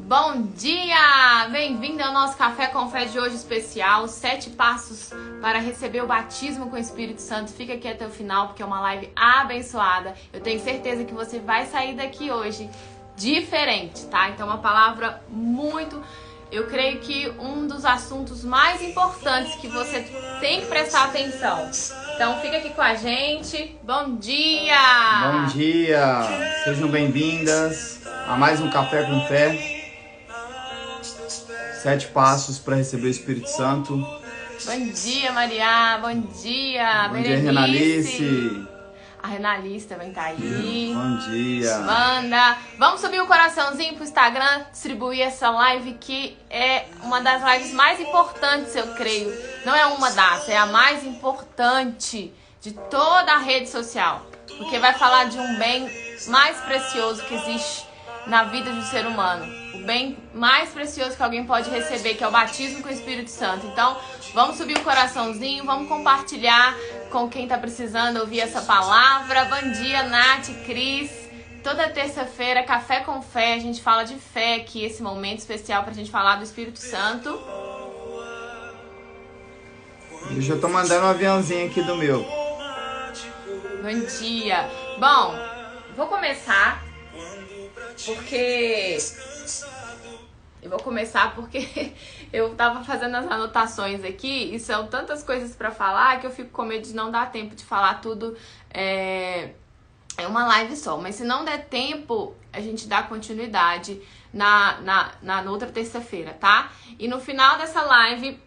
Bom dia! Bem-vindo ao nosso Café com Fé de hoje especial, 7 passos para receber o batismo com o Espírito Santo. Fica aqui até o final porque é uma live abençoada. Eu tenho certeza que você vai sair daqui hoje diferente, tá? Então uma palavra muito... Eu creio que um dos assuntos mais importantes que você tem que prestar atenção. Então fica aqui com a gente. Bom dia! Bom dia! Sejam bem-vindas a mais um Café com Fé. 7 passos para receber o Espírito Santo. Bom dia, Maria. Bom dia, Bom dia, Renalice. A Renalice também tá aí. Bom dia. Manda. Vamos subir o coraçãozinho pro Instagram, distribuir essa live que é uma das lives mais importantes, eu creio. Não é uma das, é a mais importante de toda a rede social. Porque vai falar de um bem mais precioso que existe na vida do ser humano. O bem mais precioso que alguém pode receber, que é o batismo com o Espírito Santo. Então, vamos subir o coraçãozinho, vamos compartilhar com quem tá precisando ouvir essa palavra. Bom dia, Nath, Cris. Toda terça-feira, Café com Fé, a gente fala de fé aqui, esse momento especial pra gente falar do Espírito Santo. Eu já tô mandando um aviãozinho aqui do meu. Bom dia. Bom, vou começar porque... eu tava fazendo as anotações aqui e são tantas coisas pra falar que eu fico com medo de não dar tempo de falar tudo é uma live só. Mas se não der tempo, a gente dá continuidade na outra terça-feira, tá? E no final dessa live,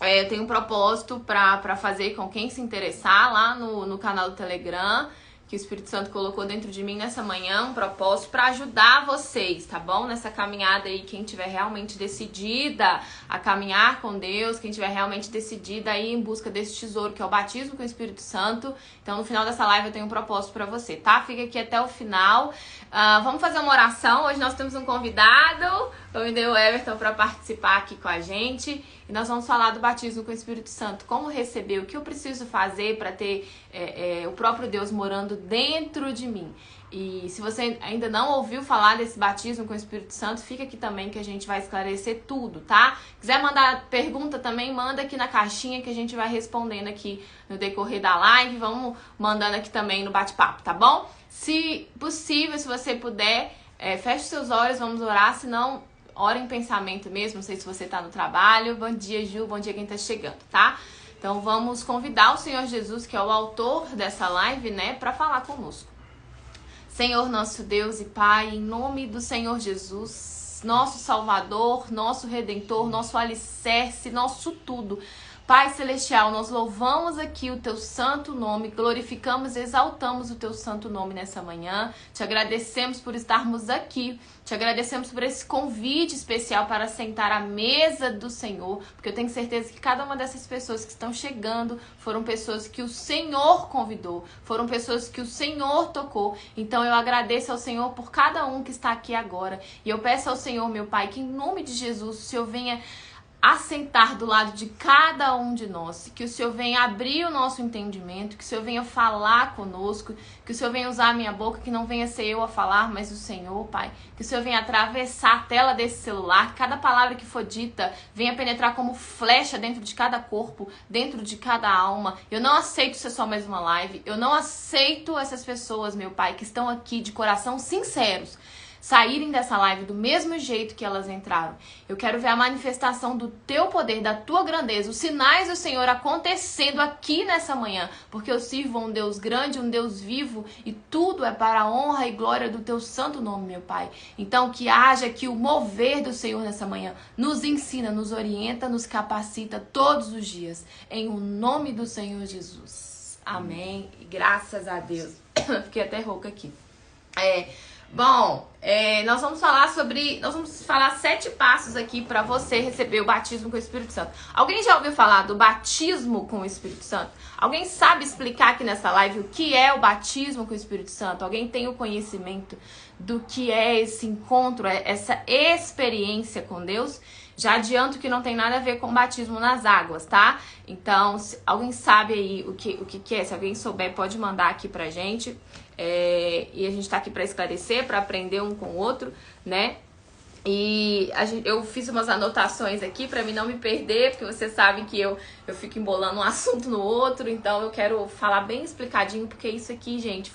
eu tenho um propósito pra fazer com quem se interessar lá no canal do Telegram, que o Espírito Santo colocou dentro de mim nessa manhã, um propósito para ajudar vocês, tá bom? Nessa caminhada aí, quem tiver realmente decidida a caminhar com Deus, quem tiver realmente decidida a ir em busca desse tesouro, que é o batismo com o Espírito Santo. Então, no final dessa live eu tenho um propósito para você, tá? Fica aqui até o final. Vamos fazer uma oração. Hoje nós temos um convidado, convidei o Everton para participar aqui com a gente. E nós vamos falar do batismo com o Espírito Santo. Como receber, o que eu preciso fazer para ter o próprio Deus morando dentro de mim. E se você ainda não ouviu falar desse batismo com o Espírito Santo, fica aqui também que a gente vai esclarecer tudo, tá? Quiser mandar pergunta também, manda aqui na caixinha que a gente vai respondendo aqui no decorrer da live. Vamos mandando aqui também no bate-papo, tá bom? Se possível, se você puder, feche seus olhos, vamos orar, senão... Ora em pensamento mesmo, não sei se você tá no trabalho. Bom dia, Ju, bom dia quem tá chegando, tá? Então vamos convidar o Senhor Jesus, que é o autor dessa live, né, pra falar conosco. Senhor nosso Deus e Pai, em nome do Senhor Jesus, nosso Salvador, nosso Redentor, nosso alicerce, nosso tudo. Pai Celestial, nós louvamos aqui o Teu santo nome, glorificamos e exaltamos o Teu santo nome nessa manhã. Te agradecemos por estarmos aqui, te agradecemos por esse convite especial para sentar à mesa do Senhor, porque eu tenho certeza que cada uma dessas pessoas que estão chegando foram pessoas que o Senhor convidou, foram pessoas que o Senhor tocou. Então eu agradeço ao Senhor por cada um que está aqui agora. E eu peço ao Senhor, meu Pai, que em nome de Jesus o Senhor venha assentar do lado de cada um de nós, que o Senhor venha abrir o nosso entendimento, que o Senhor venha falar conosco, que o Senhor venha usar a minha boca, que não venha ser eu a falar, mas o Senhor, Pai, que o Senhor venha atravessar a tela desse celular, que cada palavra que for dita venha penetrar como flecha dentro de cada corpo, dentro de cada alma. Eu não aceito ser só mais uma live, eu não aceito essas pessoas, meu Pai, que estão aqui de coração sinceros, saírem dessa live do mesmo jeito que elas entraram. Eu quero ver a manifestação do Teu poder, da Tua grandeza, os sinais do Senhor acontecendo aqui nessa manhã, porque eu sirvo a um Deus grande, um Deus vivo, e tudo é para a honra e glória do Teu santo nome, meu Pai. Então que haja aqui o mover do Senhor nessa manhã, nos ensina, nos orienta, nos capacita todos os dias, em o nome do Senhor Jesus. Amém. E graças a Deus. Fiquei até rouca aqui. Bom, nós vamos falar 7 passos aqui para você receber o batismo com o Espírito Santo. Alguém já ouviu falar do batismo com o Espírito Santo? Alguém sabe explicar aqui nessa live o que é o batismo com o Espírito Santo? Alguém tem o conhecimento do que é esse encontro, essa experiência com Deus? Já adianto que não tem nada a ver com batismo nas águas, tá? Então, se alguém sabe aí o que é, se alguém souber, pode mandar aqui pra gente. E a gente tá aqui pra esclarecer, pra aprender um com o outro, né? E eu fiz umas anotações aqui pra mim não me perder, porque vocês sabem que eu fico embolando um assunto no outro, então eu quero falar bem explicadinho, porque isso aqui, gente,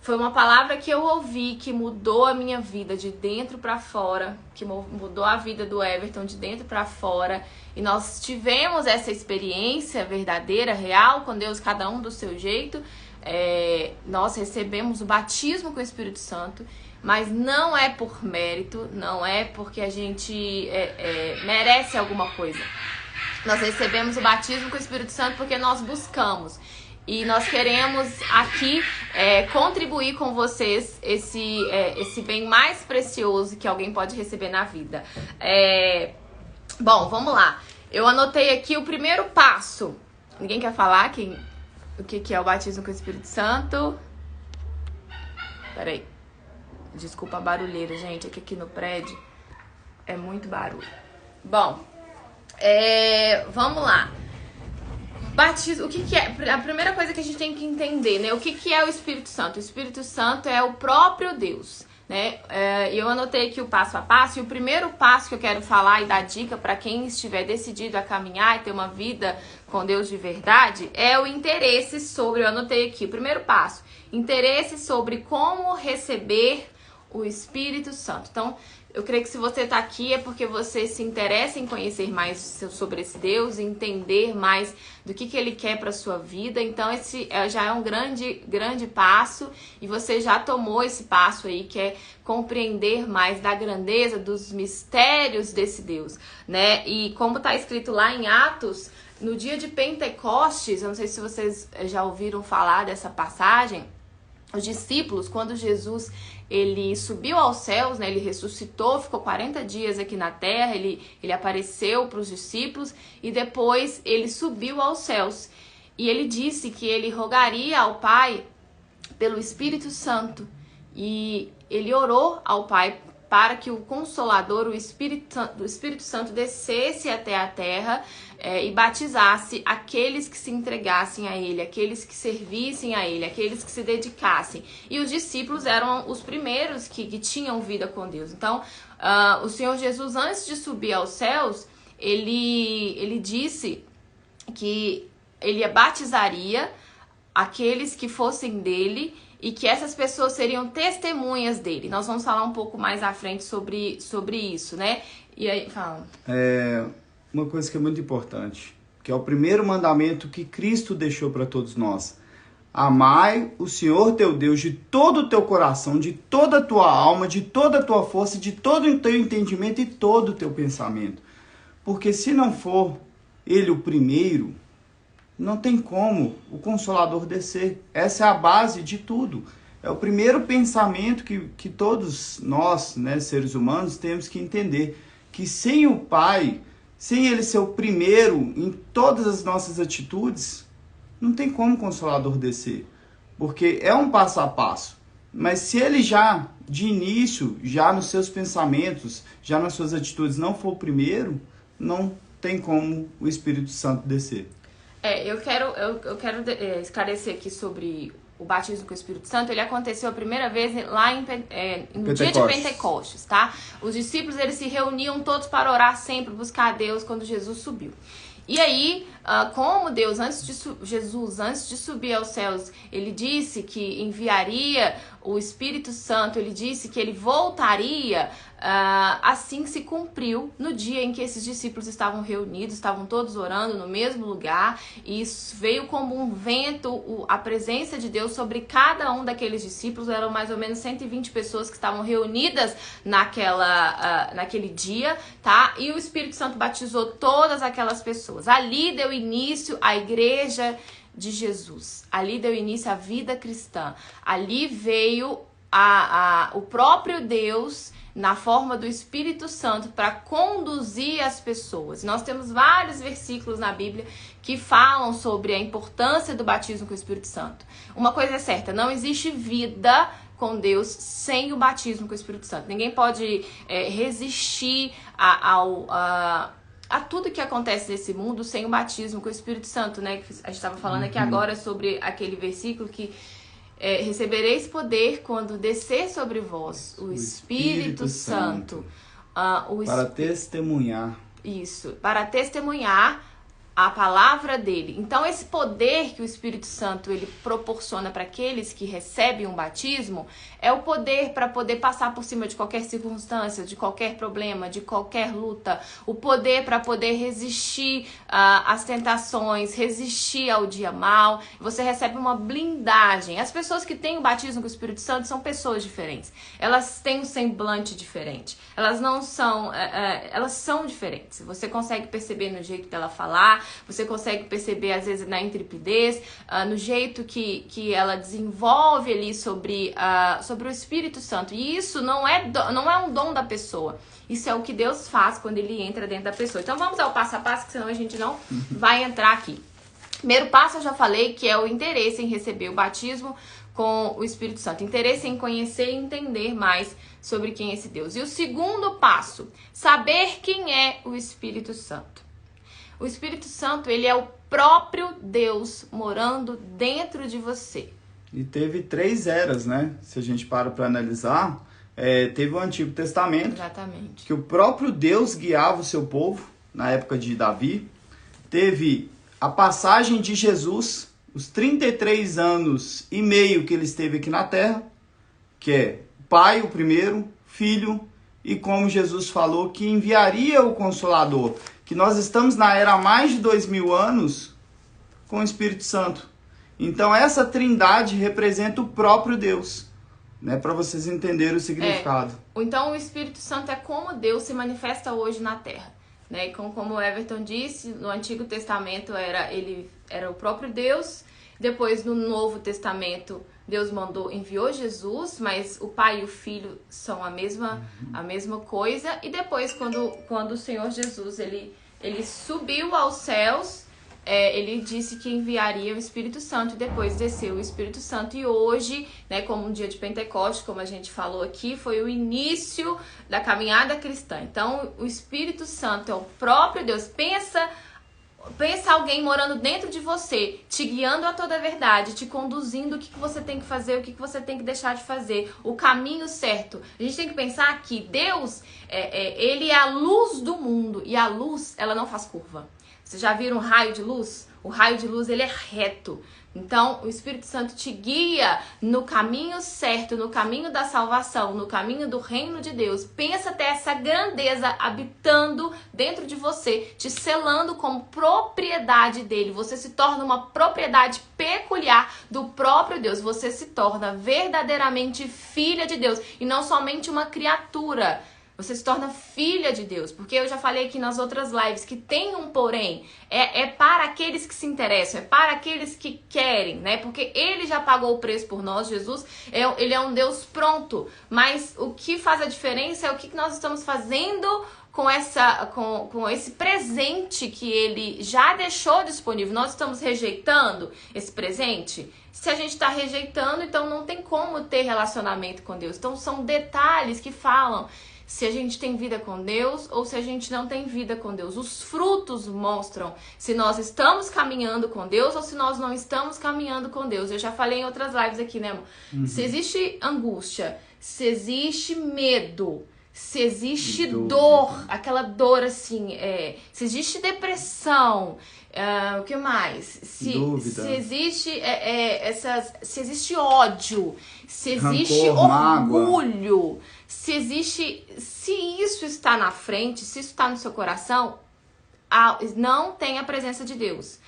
foi uma palavra que eu ouvi, que mudou a minha vida de dentro pra fora, que mudou a vida do Everton de dentro pra fora. E nós tivemos essa experiência verdadeira, real, com Deus, cada um do seu jeito. Nós recebemos o batismo com o Espírito Santo, mas não é por mérito, não é porque a gente merece alguma coisa. Nós recebemos o batismo com o Espírito Santo porque nós buscamos. E nós queremos aqui contribuir com vocês esse bem mais precioso que alguém pode receber na vida. Bom, vamos lá. Eu anotei aqui o primeiro passo. Ninguém quer falar o que é o batismo com o Espírito Santo? Peraí. Desculpa a barulheira, gente. É que aqui no prédio é muito barulho. Bom, vamos lá. Batismo, o que é? A primeira coisa que a gente tem que entender, né? O que é o Espírito Santo? O Espírito Santo é o próprio Deus, né? Eu anotei aqui o passo a passo, e o primeiro passo que eu quero falar e dar dica para quem estiver decidido a caminhar e ter uma vida com Deus de verdade é o interesse sobre, eu anotei aqui, o primeiro passo, interesse sobre como receber o Espírito Santo. Então, eu creio que se você está aqui é porque você se interessa em conhecer mais sobre esse Deus, entender mais do que Ele quer para sua vida. Então, esse já é um grande passo, e você já tomou esse passo aí, que é compreender mais da grandeza, dos mistérios desse Deus, né? E como está escrito lá em Atos, no dia de Pentecostes, eu não sei se vocês já ouviram falar dessa passagem, os discípulos, quando Jesus ele subiu aos céus, né, ele ressuscitou, ficou 40 dias aqui na terra, ele apareceu para os discípulos e depois ele subiu aos céus. E ele disse que ele rogaria ao Pai pelo Espírito Santo, e ele orou ao Pai para que o Consolador, o Espírito Santo descesse até a terra e batizasse aqueles que se entregassem a Ele, aqueles que servissem a Ele, aqueles que se dedicassem. E os discípulos eram os primeiros que tinham vida com Deus. Então, o Senhor Jesus, antes de subir aos céus, ele disse que ele batizaria aqueles que fossem dele, e que essas pessoas seriam testemunhas dele. Nós vamos falar um pouco mais à frente sobre isso, né? E aí, fala. Uma coisa que é muito importante, que é o primeiro mandamento que Cristo deixou para todos nós. Amai o Senhor teu Deus de todo o teu coração, de toda a tua alma, de toda a tua força, de todo o teu entendimento e todo o teu pensamento. Porque se não for Ele o primeiro, não tem como o Consolador descer. Essa é a base de tudo. É o primeiro pensamento que todos nós, né, seres humanos, temos que entender. Que sem o Pai, sem Ele ser o primeiro em todas as nossas atitudes, não tem como o Consolador descer. Porque é um passo a passo. Mas se Ele já, de início, já nos seus pensamentos, já nas suas atitudes, não for o primeiro, não tem como o Espírito Santo descer. Eu quero esclarecer aqui sobre o batismo com o Espírito Santo. Ele aconteceu a primeira vez lá no dia de Pentecostes, tá? Os discípulos, eles se reuniam todos para orar sempre, buscar a Deus quando Jesus subiu. E aí, como Jesus, antes de subir aos céus, ele disse que enviaria o Espírito Santo, ele disse que ele voltaria, assim se cumpriu no dia em que esses discípulos estavam reunidos, estavam todos orando no mesmo lugar, e isso veio como um vento, a presença de Deus sobre cada um daqueles discípulos. Eram mais ou menos 120 pessoas que estavam reunidas naquele dia, tá? E o Espírito Santo batizou todas aquelas pessoas. Ali deu início à igreja de Jesus. Ali deu início à vida cristã. Ali veio o próprio Deus na forma do Espírito Santo para conduzir as pessoas. Nós temos vários versículos na Bíblia que falam sobre a importância do batismo com o Espírito Santo. Uma coisa é certa, não existe vida com Deus sem o batismo com o Espírito Santo. Ninguém pode resistir a tudo que acontece nesse mundo sem o batismo com o Espírito Santo, né? A gente estava falando aqui agora sobre aquele versículo que recebereis poder quando descer sobre vós o Espírito Santo. Para testemunhar. Isso, para testemunhar a palavra dele. Então, esse poder que o Espírito Santo ele proporciona para aqueles que recebem um batismo é o poder para poder passar por cima de qualquer circunstância, de qualquer problema, de qualquer luta. O poder para poder resistir às tentações, resistir ao dia mal. Você recebe uma blindagem. As pessoas que têm o batismo com o Espírito Santo são pessoas diferentes. Elas têm um semblante diferente. Elas não são... elas são diferentes. Você consegue perceber no jeito dela falar. Você consegue perceber, às vezes, na intrepidez, no jeito que ela desenvolve ali sobre o Espírito Santo. E isso não é um dom da pessoa. Isso é o que Deus faz quando ele entra dentro da pessoa. Então, vamos ao passo a passo, que senão a gente não vai entrar aqui. Primeiro passo, eu já falei, que é o interesse em receber o batismo com o Espírito Santo. Interesse em conhecer e entender mais sobre quem é esse Deus. E o segundo passo, saber quem é o Espírito Santo. O Espírito Santo, ele é o próprio Deus morando dentro de você. E teve 3 eras, né? Se a gente para analisar, teve o Antigo Testamento. Exatamente. Que o próprio Deus guiava o seu povo, na época de Davi. Teve a passagem de Jesus, os 33 anos e meio que ele esteve aqui na Terra, que é Pai, o primeiro, Filho, e como Jesus falou que enviaria o Consolador, que nós estamos na era há mais de 2000 anos com o Espírito Santo. Então essa trindade representa o próprio Deus, né? Para vocês entenderem o significado. Então o Espírito Santo é como Deus se manifesta hoje na Terra, né? E como o Everton disse, no Antigo Testamento ele era o próprio Deus. Depois no Novo Testamento Deus enviou Jesus, mas o Pai e o Filho são a mesma coisa. E depois, quando o Senhor Jesus ele subiu aos céus, ele disse que enviaria o Espírito Santo e depois desceu o Espírito Santo. E hoje, né, como um dia de Pentecostes, como a gente falou aqui, foi o início da caminhada cristã. Então, o Espírito Santo é o próprio Deus. Pensa alguém morando dentro de você, te guiando a toda a verdade, te conduzindo o que você tem que fazer, o que você tem que deixar de fazer, o caminho certo. A gente tem que pensar que Deus, ele é a luz do mundo e a luz, ela não faz curva. Vocês já viram um raio de luz? O raio de luz, ele é reto. Então, o Espírito Santo te guia no caminho certo, no caminho da salvação, no caminho do reino de Deus. Pensa ter essa grandeza habitando dentro de você, te selando como propriedade dele. Você se torna uma propriedade peculiar do próprio Deus. Você se torna verdadeiramente filha de Deus e não somente uma criatura. Você se torna filha de Deus, porque eu já falei aqui nas outras lives que tem um porém, é para aqueles que se interessam, é para aqueles que querem, né? Porque ele já pagou o preço por nós, Jesus, ele é um Deus pronto, mas o que faz a diferença é o que nós estamos fazendo com esse presente que ele já deixou disponível. Nós estamos rejeitando esse presente? Se a gente está rejeitando, então não tem como ter relacionamento com Deus. Então são detalhes que falam se a gente tem vida com Deus ou se a gente não tem vida com Deus. Os frutos mostram se nós estamos caminhando com Deus ou se nós não estamos caminhando com Deus. Eu já falei em outras lives aqui, né, amor? Se existe angústia, se existe medo, se existe dor, aquela dor assim, se existe depressão, o que mais? Se existe se existe ódio, se existe orgulho, se isso está na frente, se isso está no seu coração, não tem a presença de Deus.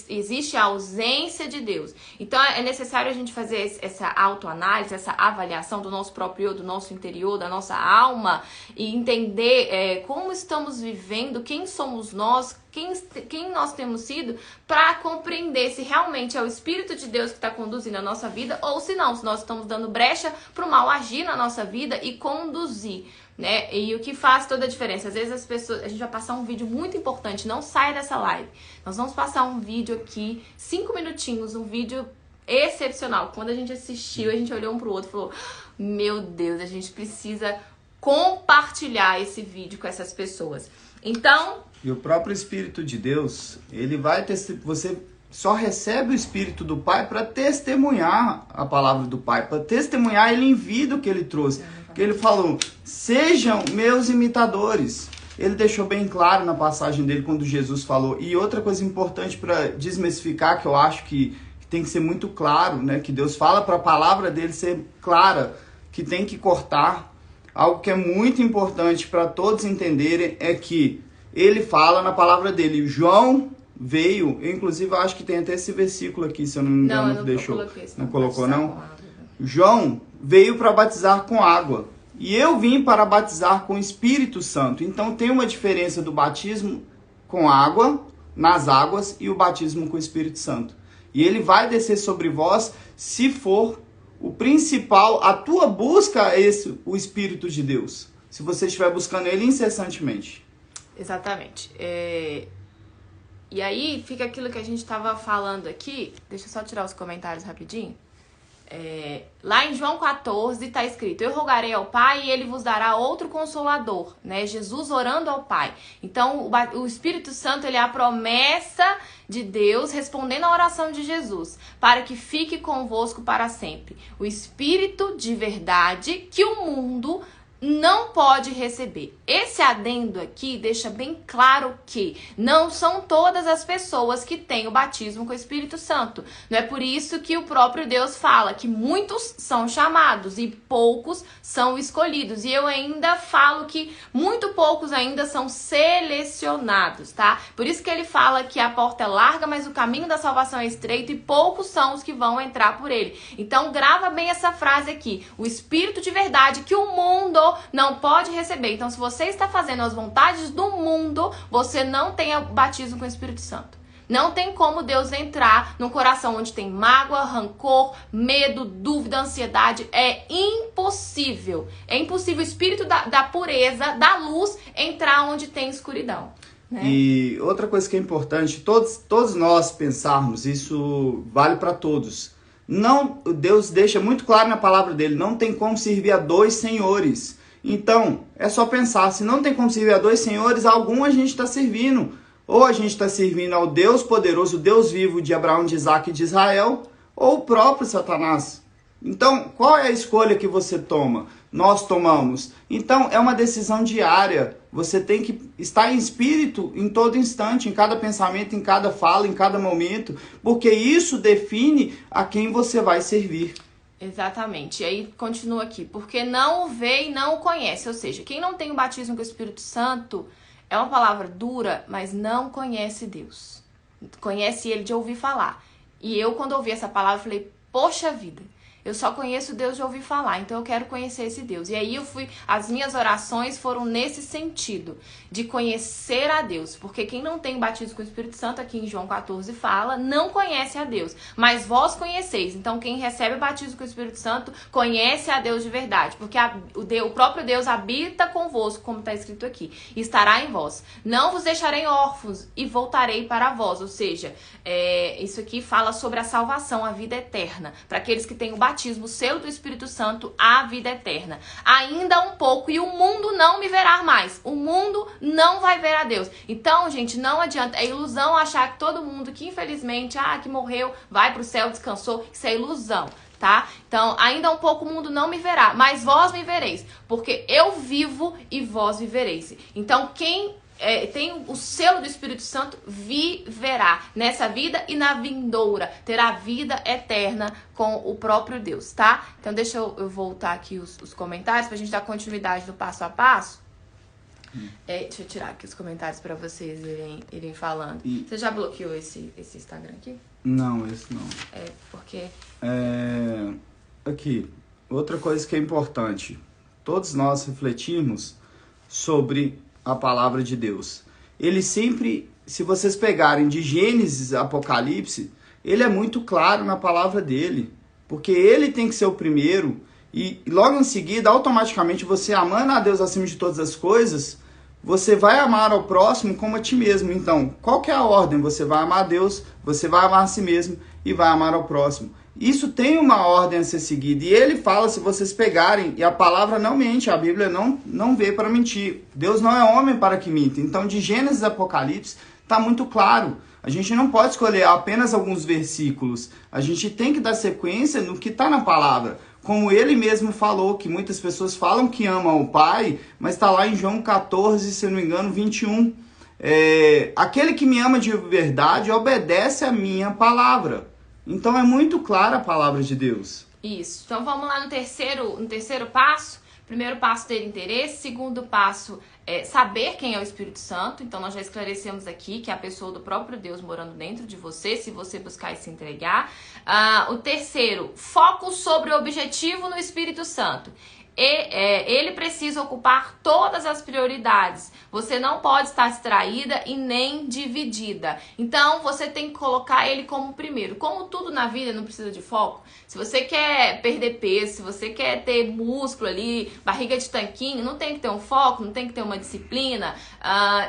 Existe a ausência de Deus. Então é necessário a gente fazer essa autoanálise, essa avaliação do nosso próprio eu, do nosso interior, da nossa alma e entender como estamos vivendo, quem somos nós, quem nós temos sido, para compreender se realmente é o Espírito de Deus que está conduzindo a nossa vida ou se não, se nós estamos dando brecha para o mal agir na nossa vida e conduzir, né? E o que faz toda a diferença. Às vezes a gente vai passar um vídeo muito importante, não saia dessa live. Nós vamos passar um vídeo aqui, 5 minutinhos, um vídeo excepcional. Quando a gente assistiu, a gente olhou um pro outro e falou: meu Deus, a gente precisa compartilhar esse vídeo com essas pessoas. Então... E o próprio Espírito de Deus, ele vai só recebe o Espírito do Pai para testemunhar a palavra do Pai, para testemunhar ele em vida o que ele trouxe. Que ele falou, sejam meus imitadores. Ele deixou bem claro na passagem dele quando Jesus falou. E outra coisa importante para desmistificar, que eu acho que tem que ser muito claro, né? Que Deus fala para a palavra dele ser clara, que tem que cortar. Algo que é muito importante para todos entenderem é que ele fala na palavra dele. João veio, eu, inclusive eu acho que tem até esse versículo aqui, se eu não me engano, não deixou. Não colocou, não? João veio para batizar com água. E eu vim para batizar com o Espírito Santo. Então tem uma diferença do batismo com água, nas águas, e o batismo com o Espírito Santo. E ele vai descer sobre vós se for o principal, a tua busca é esse, o Espírito de Deus. Se você estiver buscando ele incessantemente. Exatamente. E aí fica aquilo que a gente estava falando aqui. Deixa eu só tirar os comentários rapidinho. Lá em João 14 está escrito, eu rogarei ao Pai e ele vos dará outro consolador, né? Jesus orando ao Pai. Então o Espírito Santo, ele é a promessa de Deus respondendo à oração de Jesus, para que fique convosco para sempre. O Espírito de verdade que o mundo não pode receber. Esse adendo aqui deixa bem claro que não são todas as pessoas que têm o batismo com o Espírito Santo. Não é por isso que o próprio Deus fala que muitos são chamados e poucos são escolhidos. E eu ainda falo que muito poucos ainda são selecionados, tá? Por isso que ele fala que a porta é larga, mas o caminho da salvação é estreito e poucos são os que vão entrar por ele. Então grava bem essa frase aqui. O Espírito de verdade que o mundo não pode receber. Então, se você está fazendo as vontades do mundo, você não tem o batismo com o Espírito Santo. Não tem como Deus entrar num coração onde tem mágoa, rancor, medo, dúvida, ansiedade. É impossível. É impossível o Espírito da pureza, da luz, entrar onde tem escuridão. Né? E outra coisa que é importante, todos nós pensarmos, isso vale para todos. Não, Deus deixa muito claro na palavra dele, não tem como servir a dois senhores. Então, é só pensar, se não tem como servir a dois senhores, algum a gente está servindo. Ou a gente está servindo ao Deus poderoso, Deus vivo de Abraão, de Isaac e de Israel, ou o próprio Satanás. Então, qual é a escolha que você toma? Nós tomamos. Então, é uma decisão diária. Você tem que estar em espírito em todo instante, em cada pensamento, em cada fala, em cada momento, porque isso define a quem você vai servir. Exatamente. E aí continua aqui. Porque não o vê e não o conhece. Ou seja, quem não tem o batismo com o Espírito Santo é uma palavra dura, mas não conhece Deus. Conhece ele de ouvir falar. E eu, quando ouvi essa palavra, falei, poxa vida, eu só conheço Deus de ouvir falar, então eu quero conhecer esse Deus. E aí as minhas orações foram nesse sentido, de conhecer a Deus. Porque quem não tem batismo com o Espírito Santo, aqui em João 14 fala, não conhece a Deus. Mas vós conheceis. Então quem recebe o batismo com o Espírito Santo, conhece a Deus de verdade. Porque o próprio Deus habita convosco, como está escrito aqui, e estará em vós. Não vos deixarei órfãos e voltarei para vós. Ou seja, isso aqui fala sobre a salvação, a vida eterna. Para aqueles que têm o batismo, o selo do Espírito Santo, a vida eterna. Ainda um pouco e o mundo não me verá mais. O mundo não vai ver a Deus. Então, gente, não adianta. É ilusão achar que todo mundo que infelizmente, que morreu, vai pro céu, descansou. Isso é ilusão, tá? Então, ainda um pouco o mundo não me verá, mas vós me vereis. Porque eu vivo e vós vivereis. Então, quem tem o selo do Espírito Santo, viverá nessa vida e na vindoura, terá vida eterna com o próprio Deus, tá? Então deixa eu voltar aqui os comentários pra gente dar continuidade no passo a passo. Deixa eu tirar aqui os comentários pra vocês irem falando. Você já bloqueou esse Instagram aqui? Não, esse não. Porque... Aqui, outra coisa que é importante. Todos nós refletimos sobre a palavra de Deus. Ele sempre, se vocês pegarem de Gênesis a Apocalipse, ele é muito claro na palavra dele, porque ele tem que ser o primeiro, e logo em seguida, automaticamente, você amando a Deus acima de todas as coisas, você vai amar ao próximo como a ti mesmo. Então, qual que é a ordem? Você vai amar a Deus, você vai amar a si mesmo e vai amar ao próximo. Isso tem uma ordem a ser seguida. E ele fala, se vocês pegarem, e a palavra não mente, a Bíblia não veio para mentir. Deus não é homem para que minta. Então, de Gênesis a Apocalipse, está muito claro. A gente não pode escolher apenas alguns versículos. A gente tem que dar sequência no que está na palavra. Como ele mesmo falou, que muitas pessoas falam que amam o Pai, mas está lá em João 14, se eu não me engano, 21. Aquele que me ama de verdade obedece a minha palavra. Então é muito clara a palavra de Deus. Isso. Então vamos lá no terceiro passo. Primeiro passo, ter interesse. Segundo passo, saber quem é o Espírito Santo. Então nós já esclarecemos aqui que é a pessoa do próprio Deus morando dentro de você, se você buscar e se entregar. O terceiro, foco sobre o objetivo no Espírito Santo. Ele precisa ocupar todas as prioridades. Você não pode estar distraída e nem dividida. Então, você tem que colocar ele como primeiro. Como tudo na vida não precisa de foco. Se você quer perder peso, se você quer ter músculo ali, barriga de tanquinho, não tem que ter um foco, não tem que ter uma disciplina.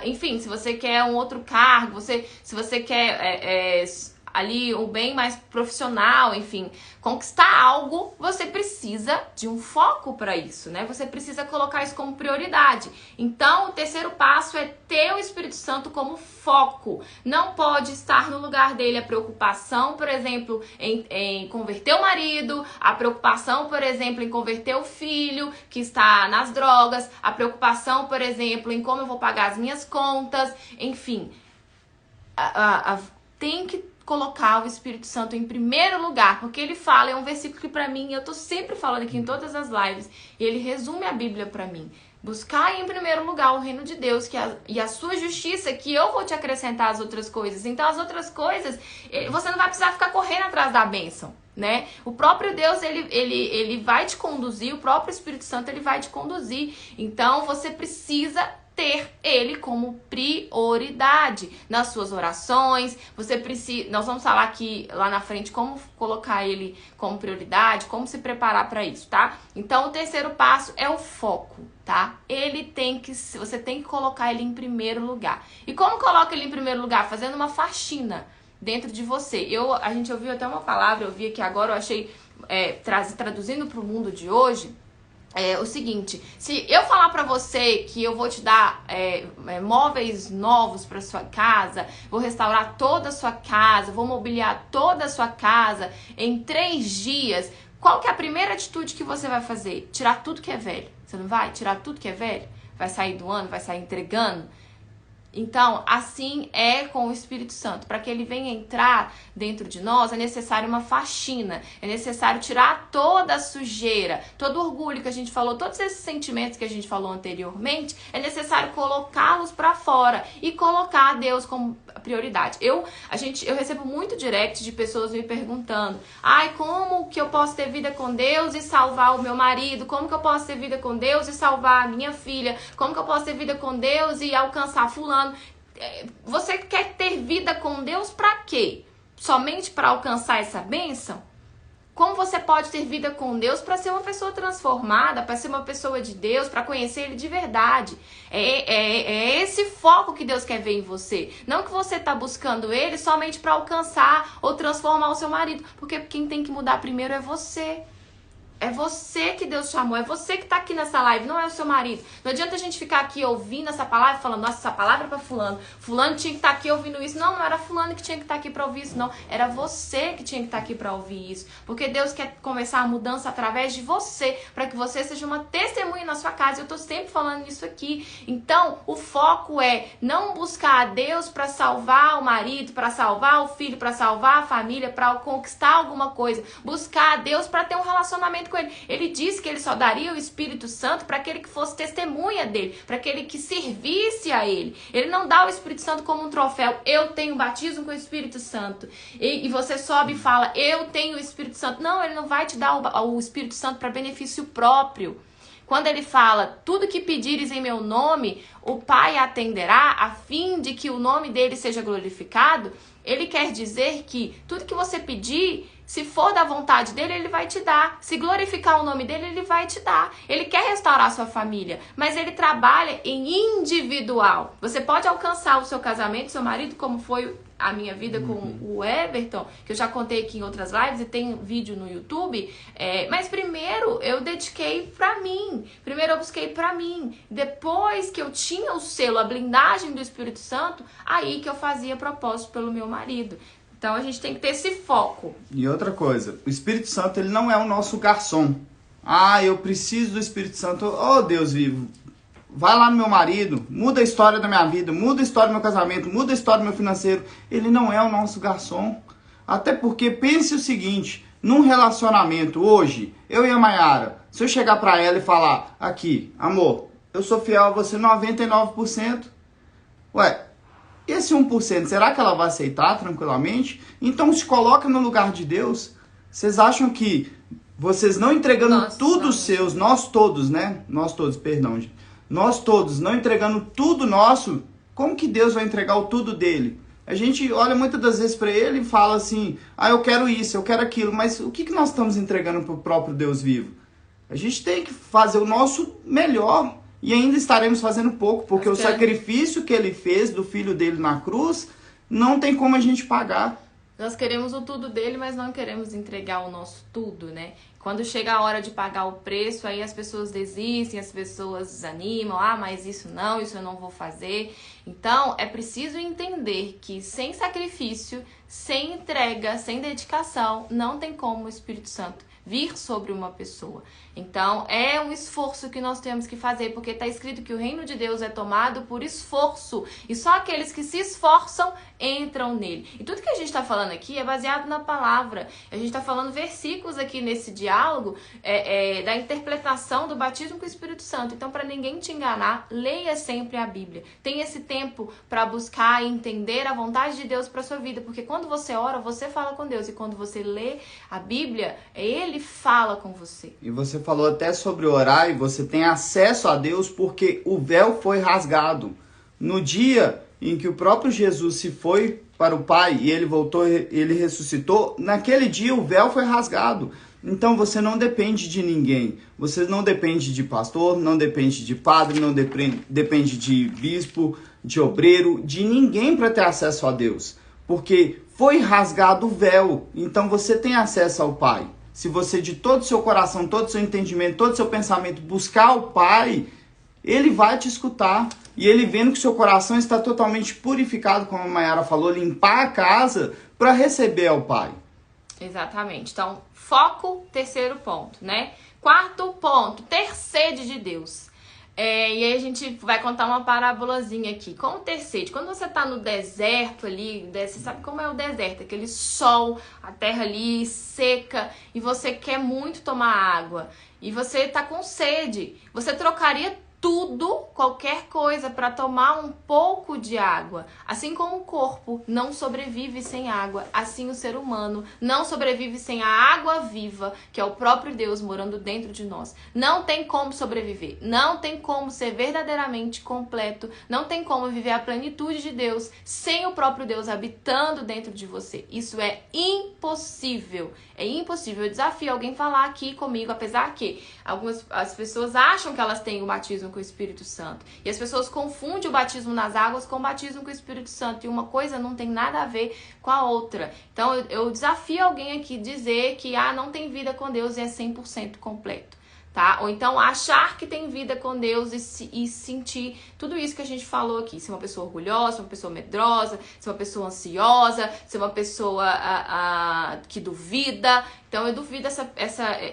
Enfim, se você quer um outro cargo, se você quer... ali um bem mais profissional, enfim, conquistar algo, você precisa de um foco para isso, né? Você precisa colocar isso como prioridade. Então, o terceiro passo é ter o Espírito Santo como foco. Não pode estar no lugar dele a preocupação, por exemplo, em converter o marido, a preocupação, por exemplo, em converter o filho que está nas drogas, a preocupação, por exemplo, em como eu vou pagar as minhas contas, enfim. Tem que colocar o Espírito Santo em primeiro lugar, porque ele fala, é um versículo que pra mim, eu tô sempre falando aqui em todas as lives, e ele resume a Bíblia pra mim. Buscar em primeiro lugar o reino de Deus e a sua justiça, que eu vou te acrescentar as outras coisas. Então as outras coisas, você não vai precisar ficar correndo atrás da bênção, né? O próprio Deus, ele vai te conduzir, o próprio Espírito Santo, ele vai te conduzir. Então você precisa ter ele como prioridade nas suas orações. Você precisa, nós vamos falar aqui lá na frente como colocar ele como prioridade, como se preparar para isso, tá? Então o terceiro passo é o foco, tá? Você tem que colocar ele em primeiro lugar. E como coloca ele em primeiro lugar? Fazendo uma faxina dentro de você. A gente ouviu até uma palavra, eu vi aqui agora, eu achei traduzindo para o mundo de hoje. O seguinte, se eu falar pra você que eu vou te dar móveis novos pra sua casa, vou restaurar toda a sua casa, vou mobiliar toda a sua casa em 3 dias, qual que é a primeira atitude que você vai fazer? Tirar tudo que é velho. Você não vai tirar tudo que é velho? Vai sair doando, vai sair entregando? Então, assim é com o Espírito Santo. Para que ele venha entrar dentro de nós, é necessário uma faxina. É necessário tirar toda a sujeira, todo o orgulho que a gente falou, todos esses sentimentos que a gente falou anteriormente, é necessário colocá-los para fora e colocar Deus como prioridade. Eu recebo muito direct de pessoas me perguntando: como que eu posso ter vida com Deus e salvar o meu marido? Como que eu posso ter vida com Deus e salvar a minha filha? Como que eu posso ter vida com Deus e alcançar fulano? Você quer ter vida com Deus para quê? Somente para alcançar essa bênção? Como você pode ter vida com Deus para ser uma pessoa transformada, para ser uma pessoa de Deus, para conhecer Ele de verdade? É esse foco que Deus quer ver em você. Não que você está buscando Ele somente para alcançar ou transformar o seu marido. Porque quem tem que mudar primeiro é você. É você que Deus chamou, é você que tá aqui nessa live, não é o seu marido. Não adianta a gente ficar aqui ouvindo essa palavra, falando, nossa, essa palavra é pra fulano. Fulano tinha que estar aqui ouvindo isso. Não era fulano que tinha que estar aqui pra ouvir isso, não. Era você que tinha que estar aqui pra ouvir isso. Porque Deus quer começar a mudança através de você, para que você seja uma testemunha na sua casa. Eu tô sempre falando isso aqui. Então, o foco é não buscar a Deus pra salvar o marido, pra salvar o filho, pra salvar a família, pra conquistar alguma coisa. Buscar a Deus pra ter um relacionamento com Ele. Ele disse que Ele só daria o Espírito Santo para aquele que fosse testemunha dele, para aquele que servisse a Ele. Ele não dá o Espírito Santo como um troféu. Eu tenho batismo com o Espírito Santo. E você sobe e fala, eu tenho o Espírito Santo. Não, Ele não vai te dar o Espírito Santo para benefício próprio. Quando Ele fala, tudo que pedires em meu nome, o Pai atenderá, a fim de que o nome dele seja glorificado, Ele quer dizer que tudo que você pedir, se for da vontade dele, Ele vai te dar. Se glorificar o nome dele, Ele vai te dar. Ele quer restaurar a sua família, mas Ele trabalha em individual. Você pode alcançar o seu casamento, seu marido, como foi a minha vida com o Everton, que eu já contei aqui em outras lives e tem vídeo no YouTube, mas primeiro eu dediquei pra mim, primeiro eu busquei pra mim, depois que eu tinha o selo, a blindagem do Espírito Santo, aí que eu fazia propósito pelo meu marido. Então a gente tem que ter esse foco. E outra coisa, o Espírito Santo ele não é o nosso garçom. Eu preciso do Espírito Santo. Oh, Deus vivo, vai lá no meu marido, muda a história da minha vida, muda a história do meu casamento, muda a história do meu financeiro. Ele não é o nosso garçom. Até porque, pense o seguinte, num relacionamento hoje, eu e a Mayara, se eu chegar pra ela e falar, aqui, amor, eu sou fiel a você 99%, esse 1%, será que ela vai aceitar tranquilamente? Então se coloca no lugar de Deus. Vocês acham que vocês não entregando tudo seus, nós todos não entregando tudo nosso, como que Deus vai entregar o tudo dele? A gente olha muitas das vezes para ele e fala assim, eu quero isso, eu quero aquilo, mas o que nós estamos entregando para o próprio Deus vivo? A gente tem que fazer o nosso melhor. E ainda estaremos fazendo pouco, porque o sacrifício que ele fez do filho dele na cruz, não tem como a gente pagar. Nós queremos o tudo dele, mas não queremos entregar o nosso tudo, né? Quando chega a hora de pagar o preço, aí as pessoas desistem, as pessoas desanimam. Mas isso eu não vou fazer. Então, é preciso entender que sem sacrifício, sem entrega, sem dedicação, não tem como o Espírito Santo vir sobre uma pessoa. Então, é um esforço que nós temos que fazer, porque está escrito que o reino de Deus é tomado por esforço, e só aqueles que se esforçam entram nele. E tudo que a gente está falando aqui é baseado na palavra. A gente está falando versículos aqui nesse diálogo da interpretação do batismo com o Espírito Santo. Então, para ninguém te enganar, leia sempre a Bíblia. Tenha esse tempo para buscar e entender a vontade de Deus para sua vida, porque quando você ora, você fala com Deus, e quando você lê a Bíblia, Ele fala com você. E você falou até sobre orar, e você tem acesso a Deus porque o véu foi rasgado. No dia em que o próprio Jesus se foi para o Pai e ele voltou, ele ressuscitou, naquele dia o véu foi rasgado. Então você não depende de ninguém. Você não depende de pastor, não depende de padre, não depende de bispo, de obreiro, de ninguém para ter acesso a Deus. Porque foi rasgado o véu. Então você tem acesso ao Pai. Se você de todo o seu coração, todo o seu entendimento, todo o seu pensamento buscar o Pai, Ele vai te escutar. E Ele vendo que o seu coração está totalmente purificado, como a Mayara falou, limpar a casa para receber ao Pai. Exatamente. Então, foco, terceiro ponto, né? Quarto ponto, ter sede de Deus. E aí a gente vai contar uma parábolazinha aqui. Como ter sede? Quando você tá no deserto ali, você sabe como é o deserto, aquele sol, a terra ali seca, e você quer muito tomar água, e você tá com sede, você trocaria tudo, qualquer coisa, para tomar um pouco de água. Assim como o corpo não sobrevive sem água, assim o ser humano não sobrevive sem a água viva, que é o próprio Deus morando dentro de nós. Não tem como sobreviver, não tem como ser verdadeiramente completo, não tem como viver a plenitude de Deus sem o próprio Deus habitando dentro de você. Isso é impossível. É impossível. Eu desafio alguém a falar aqui comigo, apesar que as pessoas acham que elas têm o batismo com o Espírito Santo. E as pessoas confundem o batismo nas águas com o batismo com o Espírito Santo. E uma coisa não tem nada a ver com a outra. Então eu desafio alguém aqui a dizer que não tem vida com Deus e é 100% completo. Tá? Ou então achar que tem vida com Deus e sentir tudo isso que a gente falou aqui. Ser uma pessoa orgulhosa, uma pessoa medrosa, ser uma pessoa ansiosa, ser uma pessoa que duvida. Então eu duvido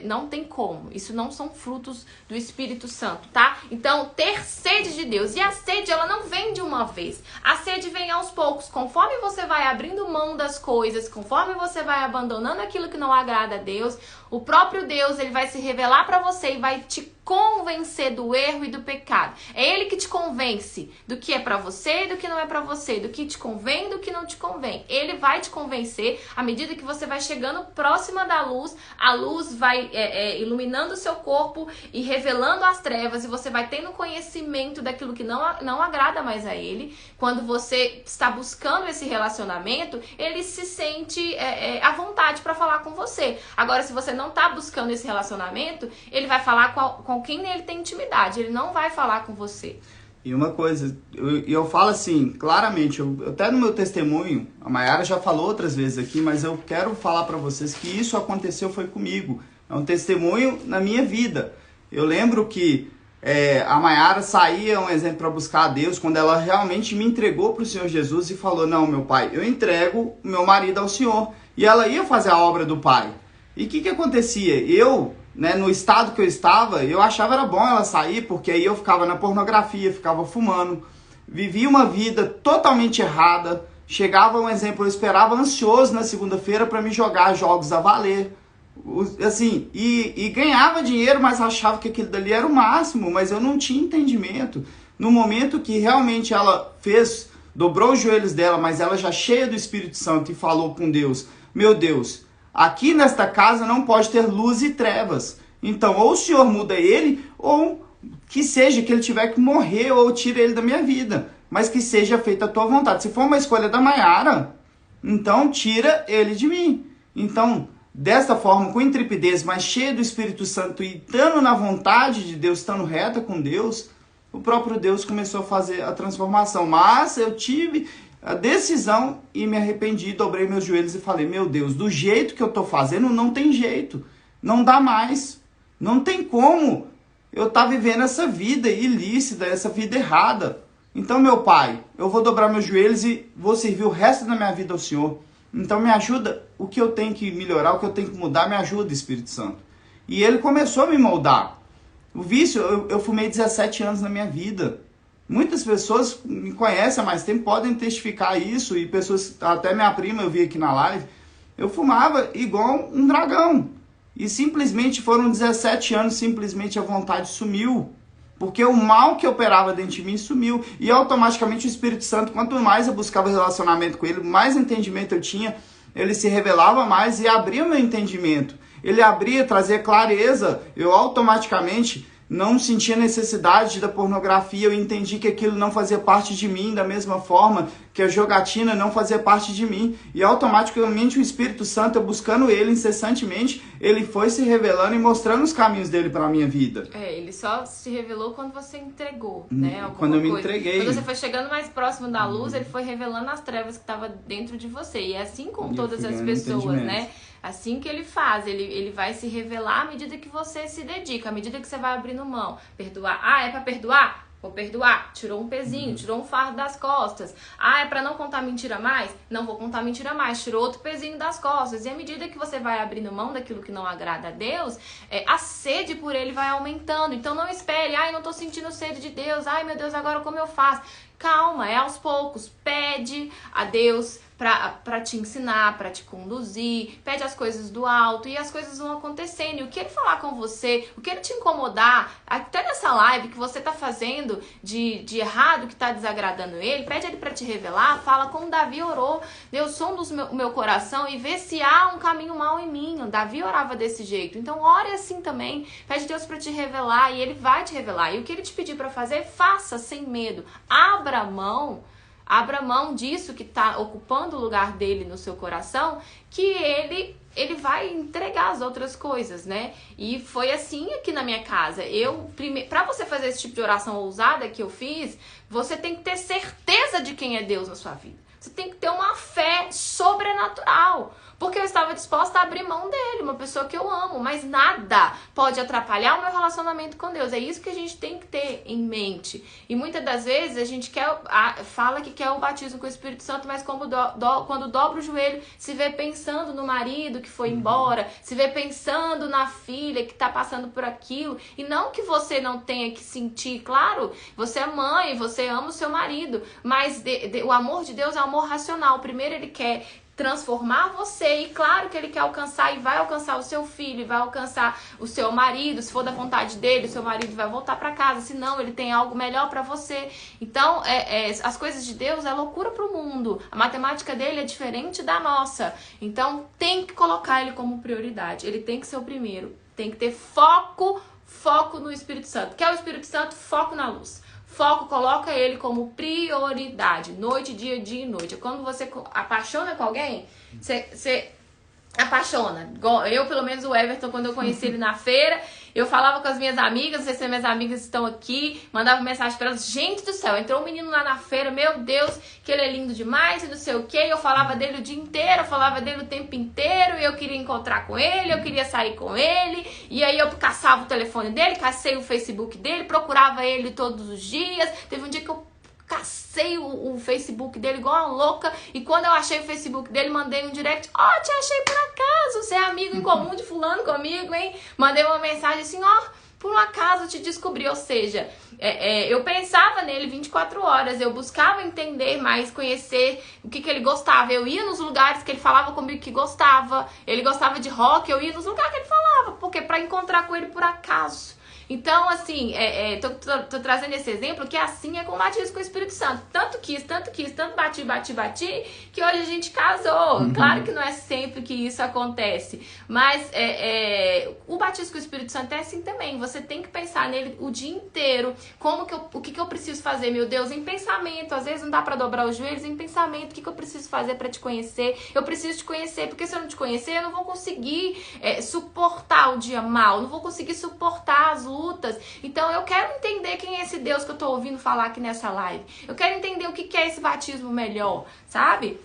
não tem como. Isso não são frutos do Espírito Santo, tá? Então ter sede de Deus. E a sede, ela não vem de uma vez. A sede vem aos poucos. Conforme você vai abrindo mão das coisas, conforme você vai abandonando aquilo que não agrada a Deus, o próprio Deus, ele vai se revelar pra você e vai te convencer do erro e do pecado. É Ele que te convence do que é pra você e do que não é pra você, do que te convém e do que não te convém. Ele vai te convencer à medida que você vai chegando próxima da luz, a luz vai iluminando o seu corpo e revelando as trevas, e você vai tendo conhecimento daquilo que não agrada mais a Ele. Quando você está buscando esse relacionamento, Ele se sente à vontade pra falar com você. Agora, se você não tá buscando esse relacionamento, Ele vai falar com quem ele tem intimidade, ele não vai falar com você. E uma coisa, eu falo assim, claramente, até no meu testemunho, a Mayara já falou outras vezes aqui, mas eu quero falar para vocês que isso aconteceu foi comigo. É um testemunho na minha vida. Eu lembro que a Mayara saía, um exemplo, para buscar a Deus, quando ela realmente me entregou para o Senhor Jesus e falou, não, meu pai, eu entrego o meu marido ao Senhor. E ela ia fazer a obra do pai. E o que acontecia? Eu, né, no estado que eu estava, eu achava era bom ela sair, porque aí eu ficava na pornografia, ficava fumando, vivia uma vida totalmente errada. Chegava, um exemplo, eu esperava ansioso na segunda-feira para me jogar jogos a valer. Assim, e ganhava dinheiro, mas achava que aquilo dali era o máximo, mas eu não tinha entendimento. No momento que realmente ela dobrou os joelhos dela, mas ela já cheia do Espírito Santo e falou com Deus, meu Deus, aqui nesta casa não pode ter luz e trevas. Então, ou o Senhor muda ele, ou que seja que ele tiver que morrer, ou tira ele da minha vida. Mas que seja feita a tua vontade. Se for uma escolha da Mayara, então tira ele de mim. Então, desta forma, com intrepidez, mas cheia do Espírito Santo e estando na vontade de Deus, estando reta com Deus, o próprio Deus começou a fazer a transformação. Mas eu tive a decisão e me arrependi, dobrei meus joelhos e falei, meu Deus, do jeito que eu estou fazendo, não tem jeito, não dá mais, não tem como eu estar vivendo essa vida ilícita, essa vida errada. Então, meu pai, eu vou dobrar meus joelhos e vou servir o resto da minha vida ao Senhor. Então me ajuda, o que eu tenho que melhorar, o que eu tenho que mudar, me ajuda, Espírito Santo. E ele começou a me moldar. O vício, eu fumei 17 anos na minha vida. Muitas pessoas me conhecem há mais tempo, podem testificar isso, e pessoas, até minha prima, eu vi aqui na live, eu fumava igual um dragão. E simplesmente foram 17 anos, simplesmente a vontade sumiu. Porque o mal que operava dentro de mim sumiu. E automaticamente o Espírito Santo, quanto mais eu buscava relacionamento com ele, mais entendimento eu tinha, ele se revelava mais e abria meu entendimento. Ele abria, trazia clareza. Eu automaticamente não sentia necessidade da pornografia. Eu entendi que aquilo não fazia parte de mim, da mesma forma que a jogatina não fazia parte de mim. E automaticamente o Espírito Santo, eu buscando ele incessantemente, ele foi se revelando e mostrando os caminhos dele para a minha vida. Ele só se revelou quando você entregou, né? Quando eu me entreguei. Quando você foi chegando mais próximo da luz, ele foi revelando as trevas que estavam dentro de você. E é assim com todas as pessoas, né? Assim que ele faz, ele vai se revelar à medida que você se dedica, à medida que você vai abrindo mão. Perdoar. Ah, é pra perdoar? Vou perdoar. Tirou um pezinho, tirou um fardo das costas. Ah, é pra não contar mentira mais? Não vou contar mentira mais. Tirou outro pezinho das costas. E à medida que você vai abrindo mão daquilo que não agrada a Deus, a sede por ele vai aumentando. Então não espere, ai, não tô sentindo sede de Deus. Ai, meu Deus, agora como eu faço? Calma, é aos poucos. Pede a Deus pra te ensinar, pra te conduzir, pede as coisas do alto e as coisas vão acontecendo. E o que ele falar com você, o que ele te incomodar, até nessa live que você tá fazendo de errado, que tá desagradando ele, pede ele pra te revelar, fala como Davi orou, Deus sonda o meu coração e vê se há um caminho mau em mim. O Davi orava desse jeito, então ore assim também, pede Deus pra te revelar e ele vai te revelar. E o que ele te pedir pra fazer, faça sem medo, abra mão disso que está ocupando o lugar dele no seu coração, que ele vai entregar as outras coisas, né? E foi assim aqui na minha casa. Para você fazer esse tipo de oração ousada que eu fiz, você tem que ter certeza de quem é Deus na sua vida. Você tem que ter uma fé sobrenatural. Porque eu estava disposta a abrir mão dele, uma pessoa que eu amo, mas nada pode atrapalhar o meu relacionamento com Deus. É isso que a gente tem que ter em mente. E muitas das vezes a gente fala que quer o batismo com o Espírito Santo, mas quando dobra o joelho, se vê pensando no marido que foi embora, se vê pensando na filha que está passando por aquilo. E não que você não tenha que sentir, claro, você é mãe, você ama o seu marido, mas o amor de Deus é um amor racional. Primeiro ele quer transformar você, e claro que ele quer alcançar e vai alcançar o seu filho, vai alcançar o seu marido, se for da vontade dele, o seu marido vai voltar para casa, se não, ele tem algo melhor para você. Então, as coisas de Deus é loucura pro mundo, a matemática dele é diferente da nossa, então tem que colocar ele como prioridade, ele tem que ser o primeiro, tem que ter foco no Espírito Santo. Quer o Espírito Santo? Foco na luz. Foco, coloca ele como prioridade. Noite, dia e noite. Quando você apaixona com alguém, você apaixona. Eu, pelo menos, o Everton, quando eu conheci ele na feira, eu falava com as minhas amigas, não sei se minhas amigas estão aqui, mandava mensagem pra elas, gente do céu, entrou um menino lá na feira, meu Deus, que ele é lindo demais e não sei o que, eu falava dele o dia inteiro, eu falava dele o tempo inteiro, e eu queria encontrar com ele, eu queria sair com ele, e aí eu caçava o telefone dele, cacei o Facebook dele, procurava ele todos os dias, teve um dia que eu cacei o Facebook dele igual uma louca, e quando eu achei o Facebook dele, mandei um direct, ó, te achei por acaso, você é amigo em comum de fulano comigo, hein? Mandei uma mensagem assim, ó, por um acaso te descobri, ou seja, eu pensava nele 24 horas, eu buscava entender mais, conhecer o que ele gostava, eu ia nos lugares que ele falava comigo que gostava, ele gostava de rock, eu ia nos lugares que ele falava, porque pra encontrar com ele por acaso. Então, assim, tô trazendo esse exemplo que assim é com o batismo com o Espírito Santo. Tanto bati, que hoje a gente casou. Uhum. Claro que não é sempre que isso acontece. Mas o batismo com o Espírito Santo é assim também. Você tem que pensar nele o dia inteiro. O que eu preciso fazer, meu Deus? Em pensamento. Às vezes não dá pra dobrar os joelhos. Em pensamento, o que eu preciso fazer pra te conhecer? Eu preciso te conhecer, porque se eu não te conhecer, eu não vou conseguir suportar o dia mal. Não vou conseguir suportar as lutas. Então eu quero entender quem é esse Deus que eu tô ouvindo falar aqui nessa live. Eu quero entender o que é esse batismo melhor, sabe?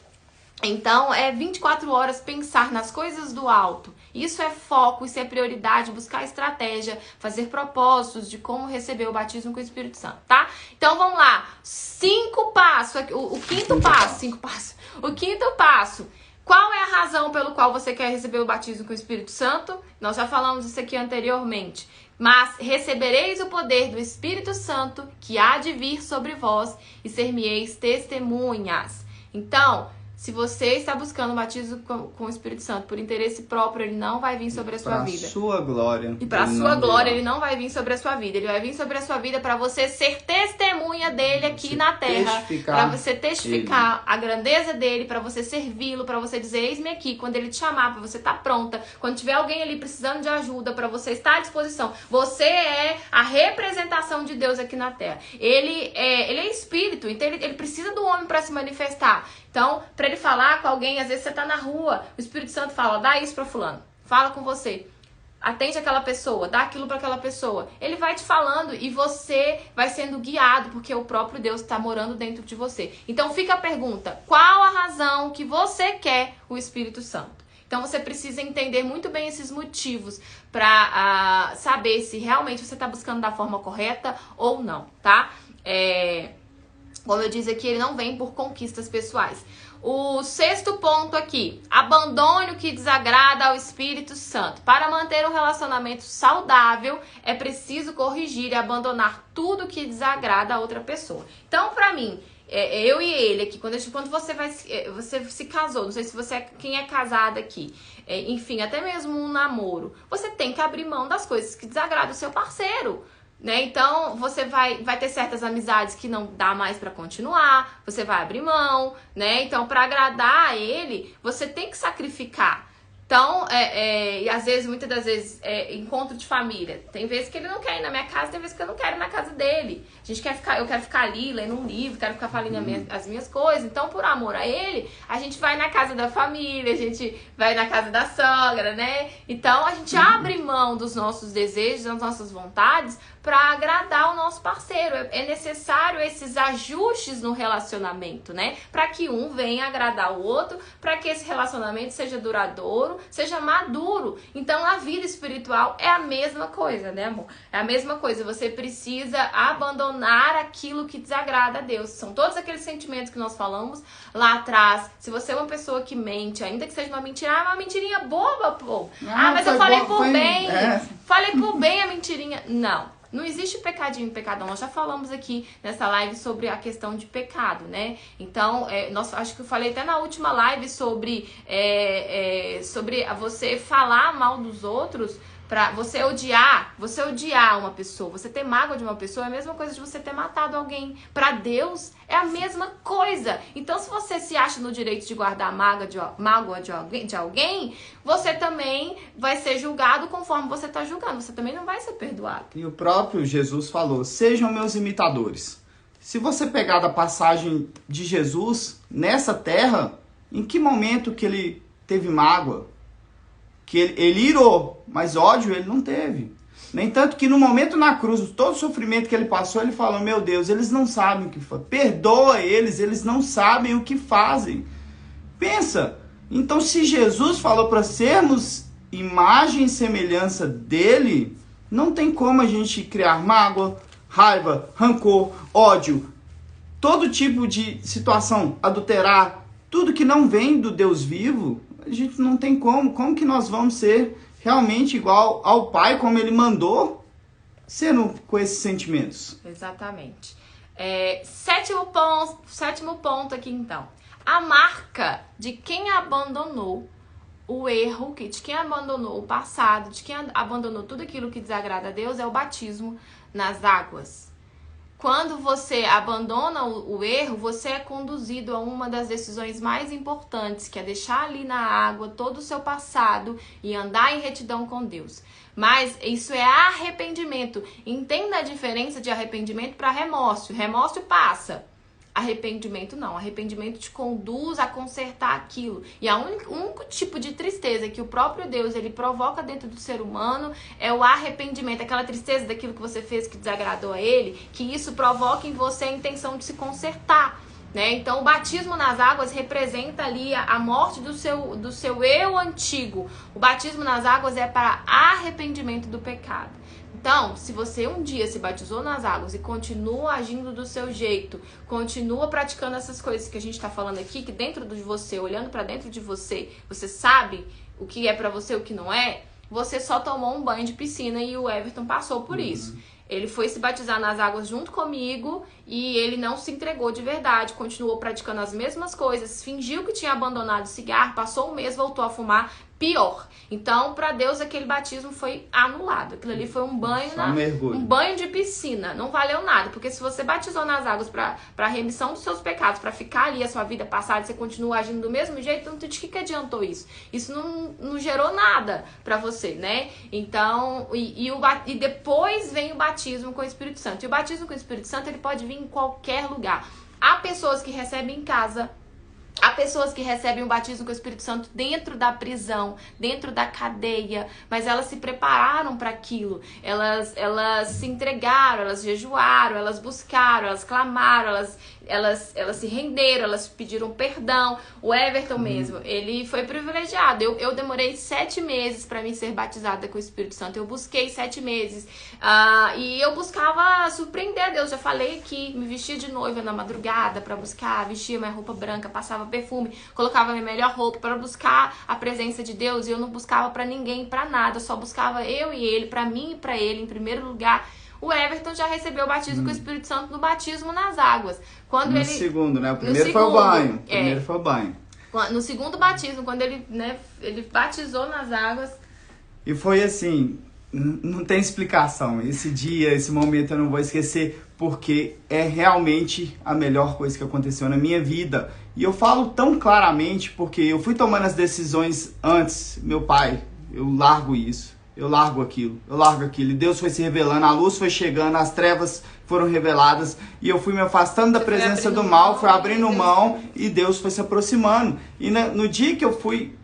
Então é 24 horas pensar nas coisas do alto. Isso é foco, isso é prioridade, buscar estratégia, fazer propósitos de como receber o batismo com o Espírito Santo, tá? Então vamos lá. 5 passos, o quinto passo, 5 passos. O quinto passo. Qual é a razão pelo qual você quer receber o batismo com o Espírito Santo? Nós já falamos isso aqui anteriormente. Mas recebereis o poder do Espírito Santo que há de vir sobre vós e ser-me-eis testemunhas. Então, se você está buscando o batismo com o Espírito Santo por interesse próprio, ele não vai vir sobre a sua vida. Para sua glória. E para sua glória, ele não vai vir sobre a sua vida. Ele vai vir sobre a sua vida para você ser testemunha dele aqui na terra. Para você testificar a grandeza dele, para você servi-lo, para você dizer, eis-me aqui. Quando ele te chamar, para você estar pronta. Quando tiver alguém ali precisando de ajuda, para você estar à disposição. Você é a representação de Deus aqui na terra. Ele é espírito, então ele precisa do homem para se manifestar. Então, para ele falar com alguém, às vezes você tá na rua, o Espírito Santo fala, dá isso pra fulano, fala com você, atende aquela pessoa, dá aquilo pra aquela pessoa. Ele vai te falando e você vai sendo guiado, porque o próprio Deus está morando dentro de você. Então fica a pergunta, qual a razão que você quer o Espírito Santo? Então você precisa entender muito bem esses motivos para saber se realmente você está buscando da forma correta ou não, tá? Como eu disse aqui, ele não vem por conquistas pessoais. O 6º ponto aqui, abandone o que desagrada ao Espírito Santo. Para manter um relacionamento saudável, é preciso corrigir e abandonar tudo que desagrada a outra pessoa. Então, pra mim, eu e ele aqui, quando você se casou, não sei se quem é casado aqui, enfim, até mesmo um namoro, você tem que abrir mão das coisas que desagradam o seu parceiro. Né? Então, você vai ter certas amizades que não dá mais pra continuar, você vai abrir mão, né? Então, pra agradar a ele, você tem que sacrificar. Então, e às vezes, muitas das vezes, encontro de família. Tem vezes que ele não quer ir na minha casa, tem vezes que eu não quero ir na casa dele. Eu quero ficar ali, lendo um livro, quero ficar falando as minhas coisas. Então, por amor a ele, a gente vai na casa da família, a gente vai na casa da sogra, né? Então, a gente abre mão dos nossos desejos, das nossas vontades, para agradar o nosso parceiro. É necessário esses ajustes no relacionamento, né? Para que um venha agradar o outro, para que esse relacionamento seja duradouro, seja maduro. Então, a vida espiritual é a mesma coisa, né, amor? É a mesma coisa. Você precisa abandonar aquilo que desagrada a Deus. São todos aqueles sentimentos que nós falamos lá atrás. Se você é uma pessoa que mente, ainda que seja uma mentira, uma mentirinha boba, pô. Mas eu falei por bem. Falei por bem a mentirinha. Não existe pecadinho e pecadão. Nós já falamos aqui nessa live sobre a questão de pecado, né? Então, acho que eu falei até na última live sobre você falar mal dos outros, pra você odiar uma pessoa, você ter mágoa de uma pessoa é a mesma coisa de você ter matado alguém. Pra Deus é a mesma coisa. Então, se você se acha no direito de guardar mágoa de alguém, você também vai ser julgado conforme você tá julgando. Você também não vai ser perdoado. E o próprio Jesus falou, sejam meus imitadores. Se você pegar da passagem de Jesus nessa terra, em que momento que ele teve mágoa? que ele irou, mas ódio ele não teve. Nem tanto que no momento na cruz, todo o sofrimento que ele passou, ele falou, meu Deus, eles não sabem o que fazem. Perdoa eles não sabem o que fazem. Pensa, então se Jesus falou para sermos imagem e semelhança dele, não tem como a gente criar mágoa, raiva, rancor, ódio, todo tipo de situação, adulterar, tudo que não vem do Deus vivo, a gente não tem como que nós vamos ser realmente igual ao Pai, como Ele mandou, sendo com esses sentimentos. Exatamente. Sétimo ponto aqui, então. A marca de quem abandonou o erro, de quem abandonou o passado, de quem abandonou tudo aquilo que desagrada a Deus, é o batismo nas águas. Quando você abandona o erro, você é conduzido a uma das decisões mais importantes, que é deixar ali na água todo o seu passado e andar em retidão com Deus. Mas isso é arrependimento. Entenda a diferença de arrependimento para remorso. Remorso passa. Arrependimento não. Arrependimento te conduz a consertar aquilo. E o único tipo de tristeza que o próprio Deus ele provoca dentro do ser humano é o arrependimento. Aquela tristeza daquilo que você fez que desagradou a ele, que isso provoca em você a intenção de se consertar. Né? Então o batismo nas águas representa ali a morte do seu eu antigo. O batismo nas águas é para arrependimento do pecado. Então, se você um dia se batizou nas águas e continua agindo do seu jeito, continua praticando essas coisas que a gente está falando aqui, que dentro de você, olhando para dentro de você, você sabe o que é para você e o que não é, você só tomou um banho de piscina e o Everton passou por isso. Ele foi se batizar nas águas junto comigo e ele não se entregou de verdade, continuou praticando as mesmas coisas, fingiu que tinha abandonado o cigarro, passou um mês, voltou a fumar, pior. Então, para Deus, aquele batismo foi anulado. Aquilo ali foi um banho, um banho de piscina. Não valeu nada, porque se você batizou nas águas para remissão dos seus pecados, para ficar ali a sua vida passada e você continua agindo do mesmo jeito, então de que adiantou isso? Isso não gerou nada para você, né? Então, e depois vem o batismo com o Espírito Santo. E o batismo com o Espírito Santo, ele pode vir em qualquer lugar. Há pessoas que recebem em casa. Há pessoas que recebem o batismo com o Espírito Santo dentro da prisão, dentro da cadeia, mas elas se prepararam para aquilo, elas se entregaram, elas jejuaram, elas buscaram, elas clamaram, elas se renderam, elas pediram perdão. O Everton mesmo, ele foi privilegiado. Eu demorei 7 meses para mim ser batizada com o Espírito Santo. Eu busquei 7 meses e eu buscava surpreender a Deus. Já falei aqui, me vestia de noiva na madrugada para buscar, vestia minha roupa branca, passava perfume, colocava minha melhor roupa para buscar a presença de Deus. E eu não buscava para ninguém, para nada, eu só buscava eu e ele, para mim e para ele em primeiro lugar. O Everton já recebeu o batismo com o Espírito Santo no batismo nas águas. Segundo, né? O primeiro foi o banho. Primeiro foi o banho. No segundo batismo, quando ele batizou nas águas. E foi assim, não tem explicação. Esse dia, esse momento eu não vou esquecer, porque é realmente a melhor coisa que aconteceu na minha vida. E eu falo tão claramente porque eu fui tomando as decisões antes. Meu pai, eu largo isso. Eu largo aquilo, e Deus foi se revelando, a luz foi chegando, as trevas foram reveladas, e eu fui me afastando da presença do mal, fui abrindo mão, e Deus foi se aproximando. E no dia que eu fui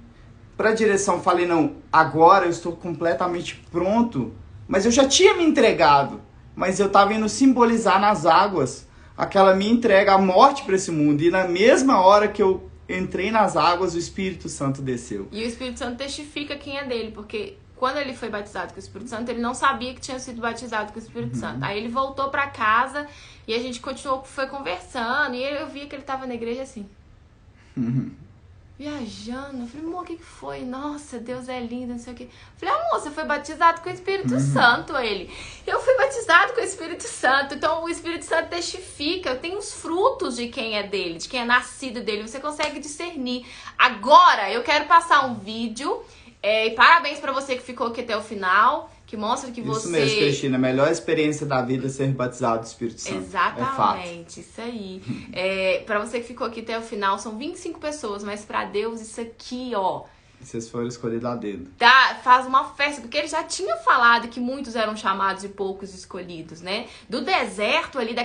para a direção, falei, não, agora eu estou completamente pronto, mas eu já tinha me entregado, mas eu estava indo simbolizar nas águas, aquela minha entrega, a morte para esse mundo, e na mesma hora que eu entrei nas águas, o Espírito Santo desceu. E o Espírito Santo testifica quem é dele, porque quando ele foi batizado com o Espírito Santo, ele não sabia que tinha sido batizado com o Espírito Santo. Aí ele voltou pra casa e a gente foi conversando. E eu via que ele tava na igreja assim, viajando. Eu falei, amor, o que foi? Nossa, Deus é lindo, não sei o quê. Eu falei, amor, você foi batizado com o Espírito Santo, ele. Eu fui batizado com o Espírito Santo. Então o Espírito Santo testifica. Eu tenho os frutos de quem é dele, de quem é nascido dele. Você consegue discernir. Agora, eu quero passar um vídeo. E parabéns pra você que ficou aqui até o final, que mostra que você... Isso mesmo, Cristina, a melhor experiência da vida é ser batizado do Espírito Santo. Exatamente, isso aí. Pra você que ficou aqui até o final, são 25 pessoas, mas pra Deus isso aqui, ó... Vocês foram escolhidos a dedo. Faz uma festa, porque ele já tinha falado que muitos eram chamados e poucos escolhidos, né? Do deserto ali,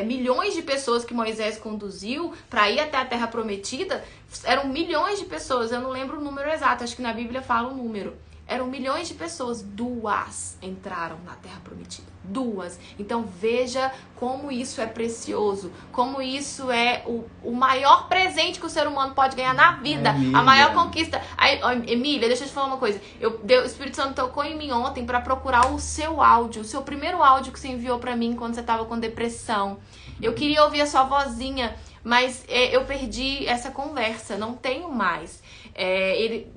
milhões de pessoas que Moisés conduziu para ir até a Terra Prometida, eram milhões de pessoas, eu não lembro o número exato, acho que na Bíblia fala o número. Eram milhões de pessoas, 2 entraram na Terra Prometida. 2. Então veja como isso é precioso, como isso é o maior presente que o ser humano pode ganhar na vida. A maior conquista. Aí, Emília, deixa eu te falar uma coisa. O Espírito Santo tocou em mim ontem para procurar o seu áudio, o seu primeiro áudio que você enviou para mim quando você estava com depressão. Eu queria ouvir a sua vozinha, mas eu perdi essa conversa, não tenho mais. Ele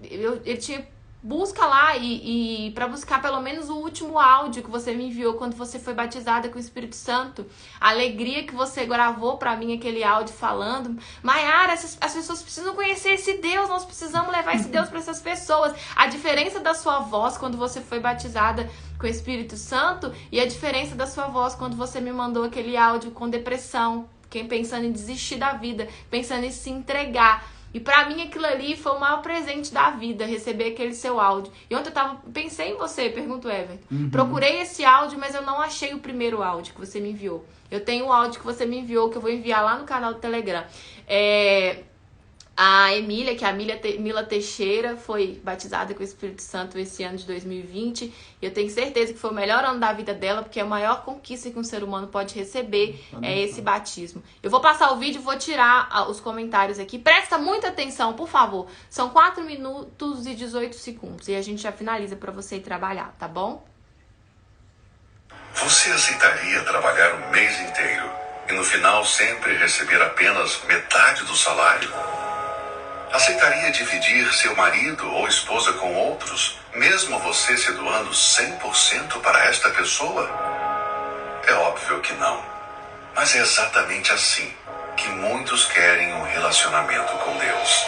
tinha... Busca lá e para buscar pelo menos o último áudio que você me enviou quando você foi batizada com o Espírito Santo. A alegria que você gravou para mim aquele áudio falando. Maiara, as pessoas precisam conhecer esse Deus, nós precisamos levar esse Deus para essas pessoas. A diferença da sua voz quando você foi batizada com o Espírito Santo e a diferença da sua voz quando você me mandou aquele áudio com depressão, quem pensando em desistir da vida, pensando em se entregar. E pra mim aquilo ali foi o maior presente da vida, receber aquele seu áudio. E ontem pensei em você, pergunto Everton. Procurei esse áudio, mas eu não achei o primeiro áudio que você me enviou. Eu tenho o áudio que você me enviou, que eu vou enviar lá no canal do Telegram. A Emília, que é a Mila Teixeira, foi batizada com o Espírito Santo esse ano de 2020. E eu tenho certeza que foi o melhor ano da vida dela, porque a maior conquista que um ser humano pode receber é esse batismo. Eu vou passar o vídeo e vou tirar os comentários aqui. Presta muita atenção, por favor. São 4 minutos e 18 segundos. E a gente já finaliza para você ir trabalhar, tá bom? Você aceitaria trabalhar o mês inteiro e no final sempre receber apenas metade do salário? Aceitaria dividir seu marido ou esposa com outros, mesmo você se doando 100% para esta pessoa? É óbvio que não. Mas é exatamente assim que muitos querem um relacionamento com Deus.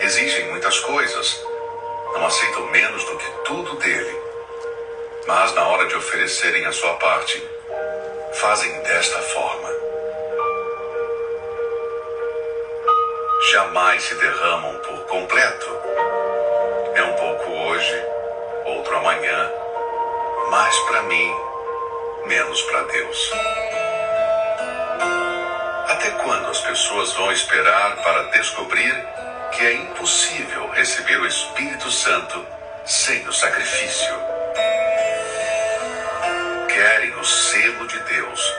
Exigem muitas coisas, não aceitam menos do que tudo dele. Mas na hora de oferecerem a sua parte, fazem desta forma. Jamais se derramam por completo. É um pouco hoje, outro amanhã, mais para mim, menos para Deus. Até quando as pessoas vão esperar para descobrir que é impossível receber o Espírito Santo sem o sacrifício? Querem o selo de Deus,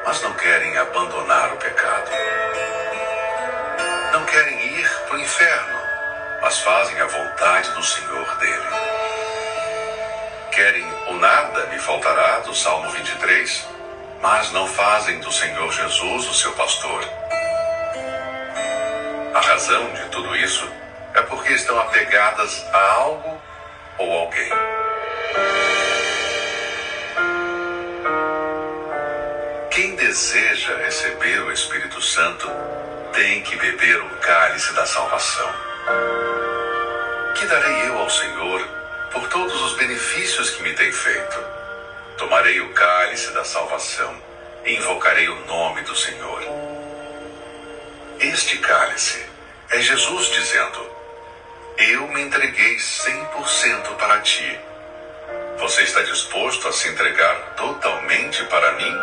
mas não querem abandonar o pecado. Não querem ir para o inferno, mas fazem a vontade do Senhor dele. Querem o nada me faltará, do Salmo 23, mas não fazem do Senhor Jesus o seu pastor. A razão de tudo isso é porque estão apegadas a algo ou alguém. Quem deseja receber o Espírito Santo tem que beber o cálice da salvação. Que darei eu ao Senhor por todos os benefícios que me tem feito? Tomarei o cálice da salvação e invocarei o nome do Senhor. Este cálice é Jesus dizendo: eu me entreguei 100% para ti. Você está disposto a se entregar totalmente para mim?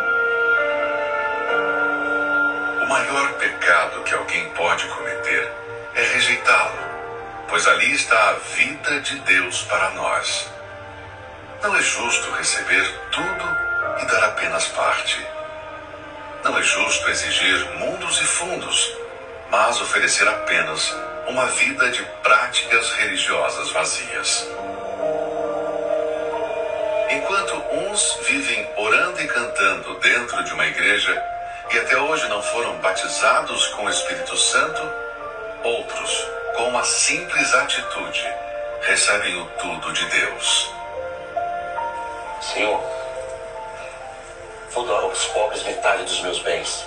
O maior pecado que alguém pode cometer é rejeitá-lo, pois ali está a vida de Deus para nós. Não é justo receber tudo e dar apenas parte. Não é justo exigir mundos e fundos, mas oferecer apenas uma vida de práticas religiosas vazias. Enquanto uns vivem orando e cantando dentro de uma igreja e até hoje não foram batizados com o Espírito Santo, outros, com uma simples atitude, recebem o tudo de Deus. Senhor, vou doar aos pobres metade dos meus bens.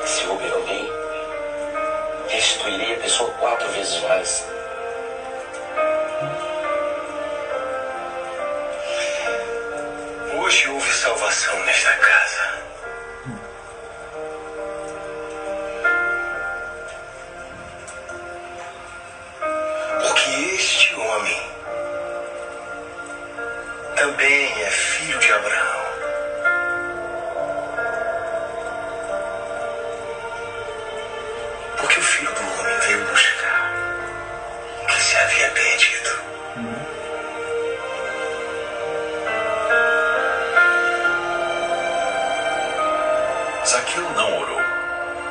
Se houver alguém, restituirei a pessoa 4 vezes mais. Hoje houve salvação nesta casa. Porque este também é filho de Abraão. Porque o Filho do Homem veio buscar o que se havia perdido. Zaqueu não orou,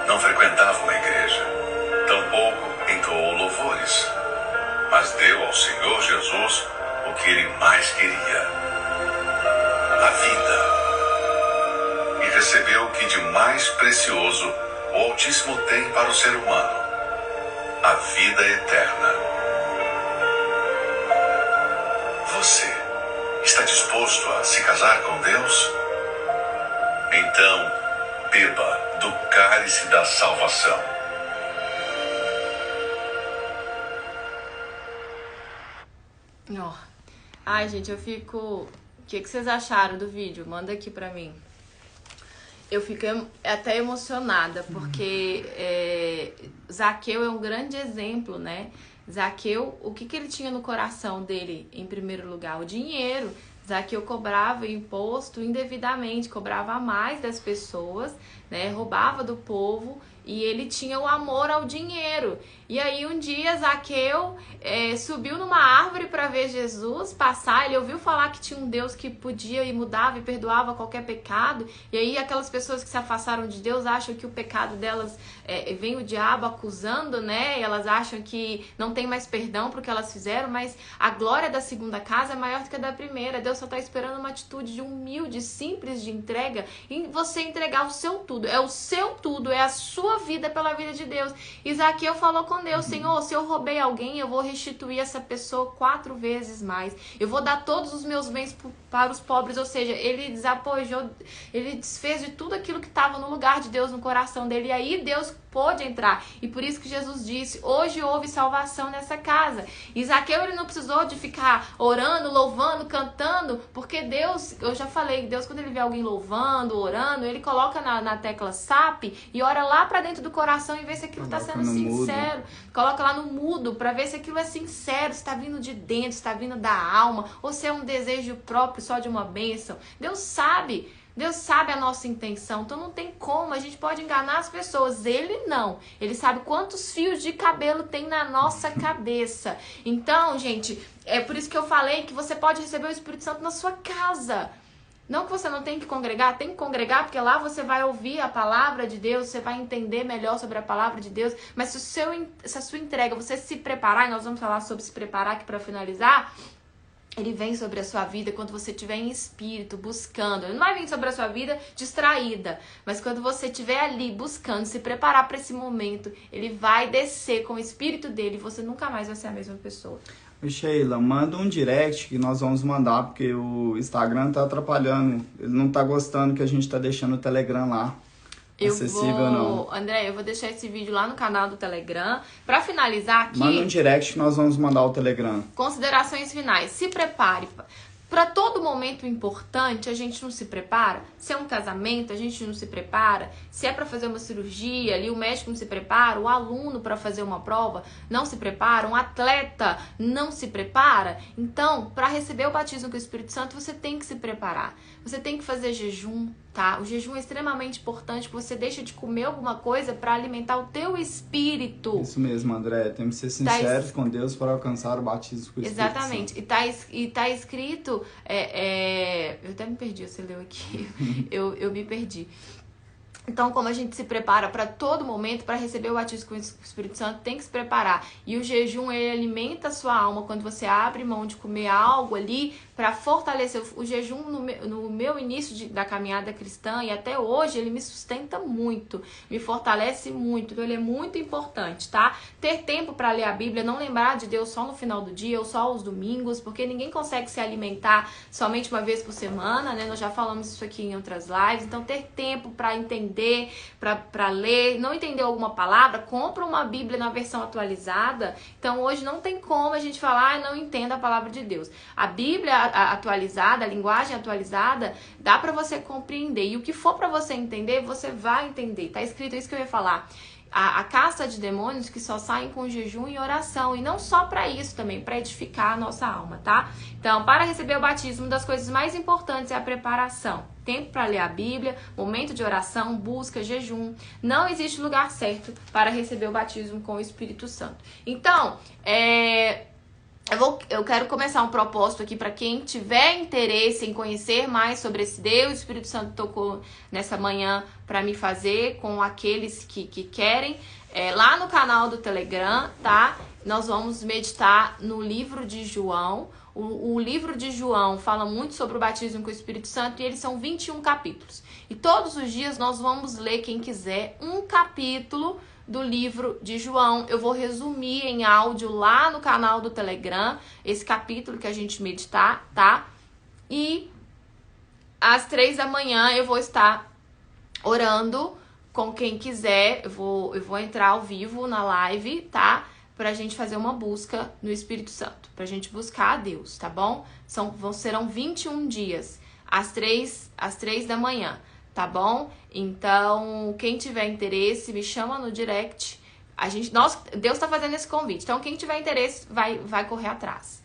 não frequentava uma igreja, tampouco entoou louvores, mas deu ao Senhor Jesus o que ele mais queria: a vida. E recebeu o que de mais precioso o Altíssimo tem para o ser humano: a vida eterna. Você está disposto a se casar com Deus? Então, beba do cálice da salvação. Ó. Ai, gente, eu fico... O que vocês acharam do vídeo? Manda aqui pra mim. Eu fico até emocionada, porque Zaqueu é um grande exemplo, né? Zaqueu, o que ele tinha no coração dele, em primeiro lugar? O dinheiro. Zaqueu cobrava imposto indevidamente, cobrava mais das pessoas, né? Roubava do povo, e ele tinha o amor ao dinheiro. E aí um dia Zaqueu subiu numa árvore para ver Jesus passar. Ele ouviu falar que tinha um Deus que podia e mudava e perdoava qualquer pecado. E aí aquelas pessoas que se afastaram de Deus acham que o pecado delas vem o diabo acusando, né? E elas acham que não tem mais perdão pro que elas fizeram, mas a glória da segunda casa é maior do que a da primeira. Deus só está esperando uma atitude de humilde, simples de entrega, em você entregar o seu tudo. É o seu tudo, é a sua vida pela vida de Deus. E Zaqueu falou com Deus: Senhor, se eu roubei alguém, eu vou restituir essa pessoa 4 vezes mais. Eu vou dar todos os meus bens para os pobres. Ou seja, ele desapojou, ele desfez de tudo aquilo que estava no lugar de Deus, no coração dele. E aí Deus pôde entrar. E por isso que Jesus disse: hoje houve salvação nessa casa. E Zaqueu, ele não precisou de ficar orando, louvando, cantando, porque Deus, eu já falei, Deus, quando ele vê alguém louvando, orando, ele coloca na tecla SAP e ora lá pra dentro do coração e vê se aquilo está sendo sincero. Mudo. Coloca lá no mudo pra ver se aquilo é sincero, se está vindo de dentro, se está vindo da alma, ou se é um desejo próprio só de uma bênção. Deus sabe a nossa intenção, então não tem como, a gente pode enganar as pessoas, ele não. Ele sabe quantos fios de cabelo tem na nossa cabeça. Então, gente, é por isso que eu falei que você pode receber o Espírito Santo na sua casa. Não que você não tem que congregar, tem que congregar, porque lá você vai ouvir a palavra de Deus, você vai entender melhor sobre a palavra de Deus, mas se a sua entrega, você se preparar, e nós vamos falar sobre se preparar aqui para finalizar, ele vem sobre a sua vida quando você estiver em espírito, buscando. Ele não vai vir sobre a sua vida distraída, mas quando você estiver ali buscando, se preparar para esse momento, ele vai descer com o espírito dele e você nunca mais vai ser a mesma pessoa. Sheila, manda um direct que nós vamos mandar, porque o Instagram tá atrapalhando. Ele não tá gostando que a gente tá deixando o Telegram lá. Acessível, não. André, eu vou deixar esse vídeo lá no canal do Telegram. Pra finalizar aqui... Manda um direct que nós vamos mandar o Telegram. Considerações finais. Se prepare. Para todo momento importante, a gente não se prepara. Se é um casamento, a gente não se prepara. Se é para fazer uma cirurgia, ali o médico não se prepara. O aluno para fazer uma prova não se prepara. Um atleta não se prepara. Então, para receber o batismo com o Espírito Santo, você tem que se preparar. Você tem que fazer jejum, tá? O jejum é extremamente importante, que você deixa de comer alguma coisa para alimentar o teu espírito. Isso mesmo, André. Temos que ser sinceros com Deus para alcançar o batismo com o Espírito Exatamente. Santo. E tá escrito... Eu até me perdi, você leu aqui. eu me perdi. Então, como a gente se prepara para todo momento, para receber o batismo com o Espírito Santo, tem que se preparar. E o jejum, ele alimenta a sua alma quando você abre mão de comer algo ali para fortalecer. O jejum, no meu início da caminhada cristã e até hoje, ele me sustenta muito, me fortalece muito. Então, ele é muito importante, tá? Ter tempo para ler a Bíblia, não lembrar de Deus só no final do dia ou só aos domingos, porque ninguém consegue se alimentar somente uma vez por semana, né? Nós já falamos isso aqui em outras lives. Então, ter tempo para entender, para ler, não entendeu alguma palavra, compra uma Bíblia na versão atualizada. Então hoje não tem como a gente falar, não entenda a palavra de Deus. A Bíblia atualizada, a linguagem atualizada, dá para você compreender, e o que for para você entender, você vai entender. Tá escrito isso que eu ia falar. a casta de demônios que só saem com jejum e oração. E não só para isso também, para edificar a nossa alma, tá? Então, para receber o batismo, uma das coisas mais importantes é a preparação. Tempo para ler a Bíblia, momento de oração, busca, jejum. Não existe lugar certo para receber o batismo com o Espírito Santo. Então, eu quero começar um propósito aqui para quem tiver interesse em conhecer mais sobre esse Deus. O Espírito Santo tocou nessa manhã para me fazer com aqueles que querem. Lá no canal do Telegram, tá? Nós vamos meditar no livro de João. O livro de João fala muito sobre o batismo com o Espírito Santo e eles são 21 capítulos. E todos os dias nós vamos ler, quem quiser, um capítulo do livro de João. Eu vou resumir em áudio lá no canal do Telegram esse capítulo que a gente meditar, tá? E às 3 da manhã eu vou estar orando com quem quiser. Eu vou entrar ao vivo na live, tá? Pra gente fazer uma busca no Espírito Santo, pra gente buscar a Deus, tá bom? Serão 21 dias, às 3 da manhã, tá bom? Então, quem tiver interesse, me chama no direct. Deus tá fazendo esse convite, então quem tiver interesse vai correr atrás.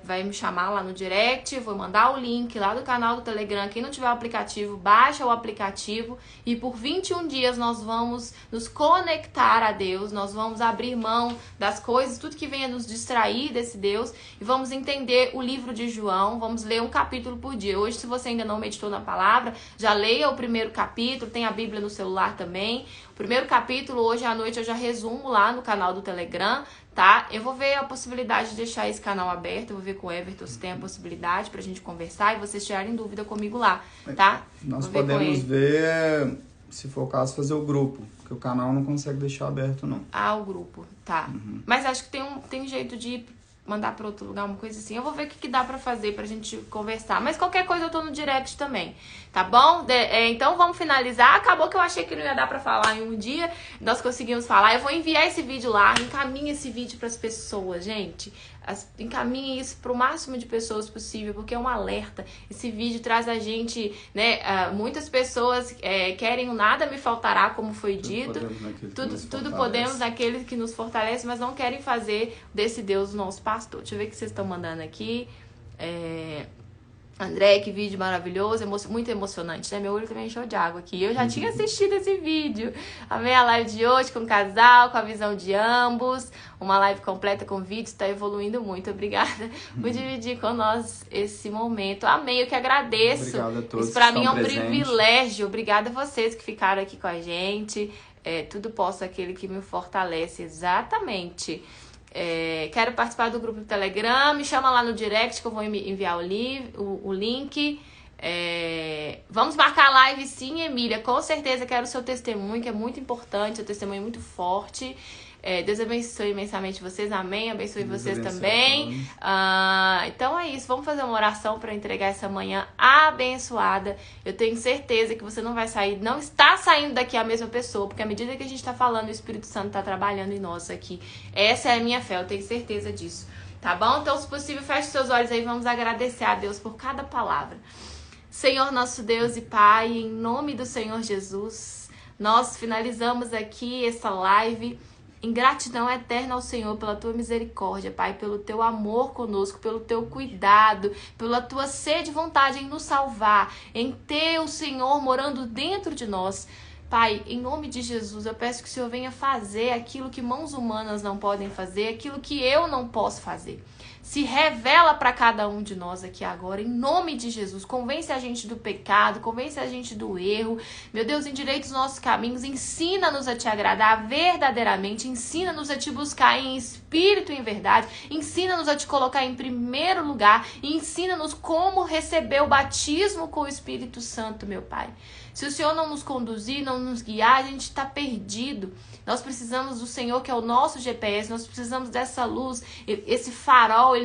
Vai me chamar lá no direct, vou mandar o link lá do canal do Telegram. Quem não tiver o aplicativo, baixa o aplicativo. E por 21 dias nós vamos nos conectar a Deus. Nós vamos abrir mão das coisas, tudo que venha nos distrair desse Deus. E vamos entender o livro de João. Vamos ler um capítulo por dia. Hoje, se você ainda não meditou na palavra, já leia o primeiro capítulo. Tem a Bíblia no celular também. O primeiro capítulo, hoje à noite, eu já resumo lá no canal do Telegram. Tá? Eu vou ver a possibilidade de deixar esse canal aberto, eu vou ver com o Everton se tem a possibilidade pra gente conversar e vocês tirarem dúvida comigo lá, tá? Nós podemos ver, se for o caso, fazer o grupo, porque o canal não consegue deixar aberto, não. O grupo, tá. Mas acho que tem jeito de mandar pra outro lugar, uma coisa assim. Eu vou ver o que dá pra fazer pra gente conversar. Mas qualquer coisa eu tô no direct também, tá bom? Então vamos finalizar. Acabou que eu achei que não ia dar pra falar em um dia. Nós conseguimos falar. Eu vou enviar esse vídeo lá. Encaminhe esse vídeo pras pessoas, gente. Encaminhe isso pro máximo de pessoas possível, porque é um alerta. Esse vídeo traz a gente, né? Muitas pessoas querem o nada me faltará, como foi dito. Tudo podemos naquele que nos fortalece, mas não querem fazer desse Deus o nosso pastor. Deixa eu ver o que vocês estão mandando aqui. André, que vídeo maravilhoso, muito emocionante, né? Meu olho também encheu de água aqui. Eu já tinha assistido esse vídeo. Amei a live de hoje com o casal, com a visão de ambos. Uma live completa com vídeos, tá evoluindo muito. Obrigada por dividir com nós esse momento. Amei, eu que agradeço. Obrigado a todos. Isso pra mim é um privilégio. Obrigada a vocês que ficaram aqui com a gente. Tudo posso aquele que me fortalece. Exatamente. Quero participar do grupo do Telegram, me chama lá no direct que eu vou enviar o link. Vamos marcar a live sim, Emília, com certeza quero o seu testemunho, que é muito importante, seu testemunho é muito forte. Deus abençoe imensamente vocês, amém, abençoe vocês também. Então é isso, vamos fazer uma oração para entregar essa manhã abençoada. Eu tenho certeza que você não vai sair, não está saindo daqui a mesma pessoa, porque à medida que a gente está falando, o Espírito Santo está trabalhando em nós aqui. Essa é a minha fé, eu tenho certeza disso, tá bom? Então, se possível, feche seus olhos aí, vamos agradecer a Deus por cada palavra. Senhor nosso Deus e Pai, em nome do Senhor Jesus, nós finalizamos aqui essa live em gratidão eterna ao Senhor pela tua misericórdia, Pai, pelo teu amor conosco, pelo teu cuidado, pela tua sede e vontade em nos salvar, em ter o Senhor morando dentro de nós. Pai, em nome de Jesus, eu peço que o Senhor venha fazer aquilo que mãos humanas não podem fazer, aquilo que eu não posso fazer. Se revela para cada um de nós aqui agora, em nome de Jesus. Convence a gente do pecado, convence a gente do erro. Meu Deus, endireita os nossos caminhos, ensina-nos a te agradar verdadeiramente, ensina-nos a te buscar em espírito e em verdade, ensina-nos a te colocar em primeiro lugar e ensina-nos como receber o batismo com o Espírito Santo, meu Pai. Se o Senhor não nos conduzir, não nos guiar, a gente está perdido. Nós precisamos do Senhor, que é o nosso GPS, nós precisamos dessa luz, esse farol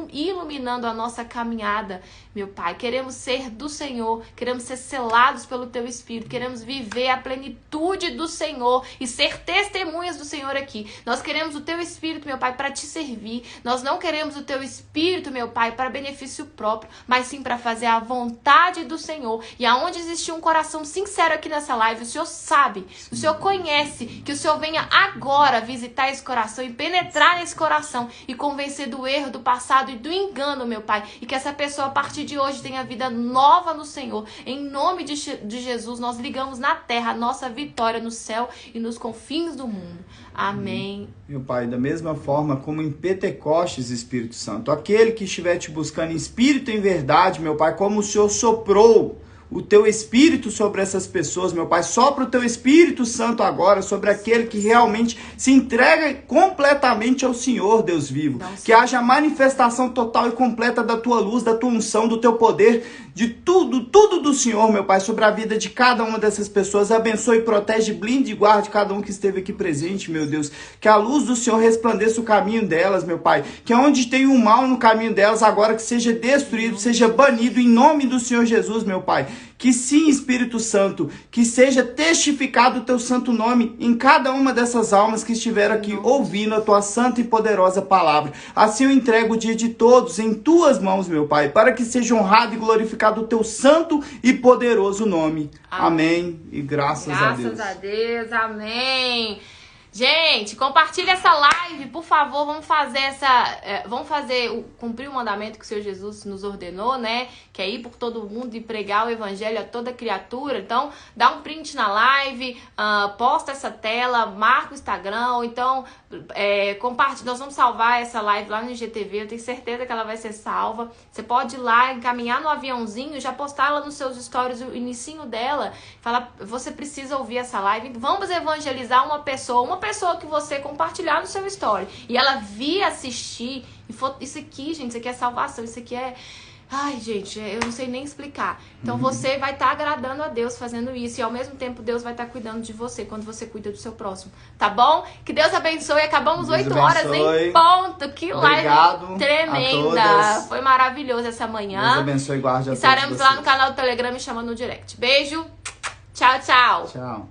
iluminando a nossa caminhada, meu Pai. Queremos ser do Senhor, queremos ser selados pelo Teu Espírito, queremos viver a plenitude do Senhor e ser testemunhas do Senhor aqui. Nós queremos o Teu Espírito, meu Pai, para te servir. Nós não queremos o Teu Espírito, meu Pai, para benefício próprio, mas sim para fazer a vontade do Senhor. E aonde existe um coração sincero aqui nessa live, o Senhor sabe, o Senhor conhece Que o Senhor venha agora visitar esse coração e penetrar nesse coração e convencer do erro, do passado e do engano, meu Pai. E que essa pessoa, a partir de hoje, tenha vida nova no Senhor. Em nome de Jesus, nós ligamos na terra a nossa vitória no céu e nos confins do mundo. Amém. Meu Pai, da mesma forma como em Pentecostes, Espírito Santo, aquele que estiver te buscando em espírito e em verdade, meu Pai, como o Senhor soprou o teu Espírito sobre essas pessoas, meu Pai, sopra o teu Espírito Santo agora sobre aquele que realmente se entrega completamente ao Senhor, Deus vivo. Que haja manifestação total e completa da tua luz, da tua unção, do teu poder, de tudo do Senhor, meu Pai, sobre a vida de cada uma dessas pessoas. Abençoe, protege, blinde e guarde cada um que esteve aqui presente, meu Deus. Que a luz do Senhor resplandeça o caminho delas, meu Pai. Que onde tem o mal no caminho delas, agora que seja destruído, seja banido em nome do Senhor Jesus, meu Pai. Que sim, Espírito Santo, que seja testificado o teu santo nome em cada uma dessas almas que estiveram aqui ouvindo a tua santa e poderosa palavra. Assim eu entrego o dia de todos em tuas mãos, meu Pai, para que seja honrado e glorificado o teu santo e poderoso nome. Amém. E graças a Deus. Graças a Deus, amém. Gente, compartilha essa live, por favor. Vamos cumprir o mandamento que o Senhor Jesus nos ordenou, né? Que é ir por todo mundo e pregar o evangelho a toda criatura. Então, dá um print na live, posta essa tela, marca o Instagram, ou então compartilha. Nós vamos salvar essa live lá no IGTV, eu tenho certeza que ela vai ser salva. Você pode ir lá, encaminhar no aviãozinho, já postar ela nos seus stories, o inicinho dela, falar, você precisa ouvir essa live. Vamos evangelizar uma pessoa que você compartilhar no seu story e ela vir assistir e isso aqui, gente, isso aqui é salvação, isso aqui é... Ai, gente, eu não sei nem explicar. Então você vai estar agradando a Deus fazendo isso e ao mesmo tempo Deus vai estar cuidando de você quando você cuida do seu próximo, tá bom? Que Deus abençoe, acabamos 8 horas em ponto. Que live tremenda, foi maravilhoso essa manhã. Deus abençoe e guarde a todos. Estaremos lá no canal do Telegram me chamando no direct. Beijo, tchau, tchau. Tchau.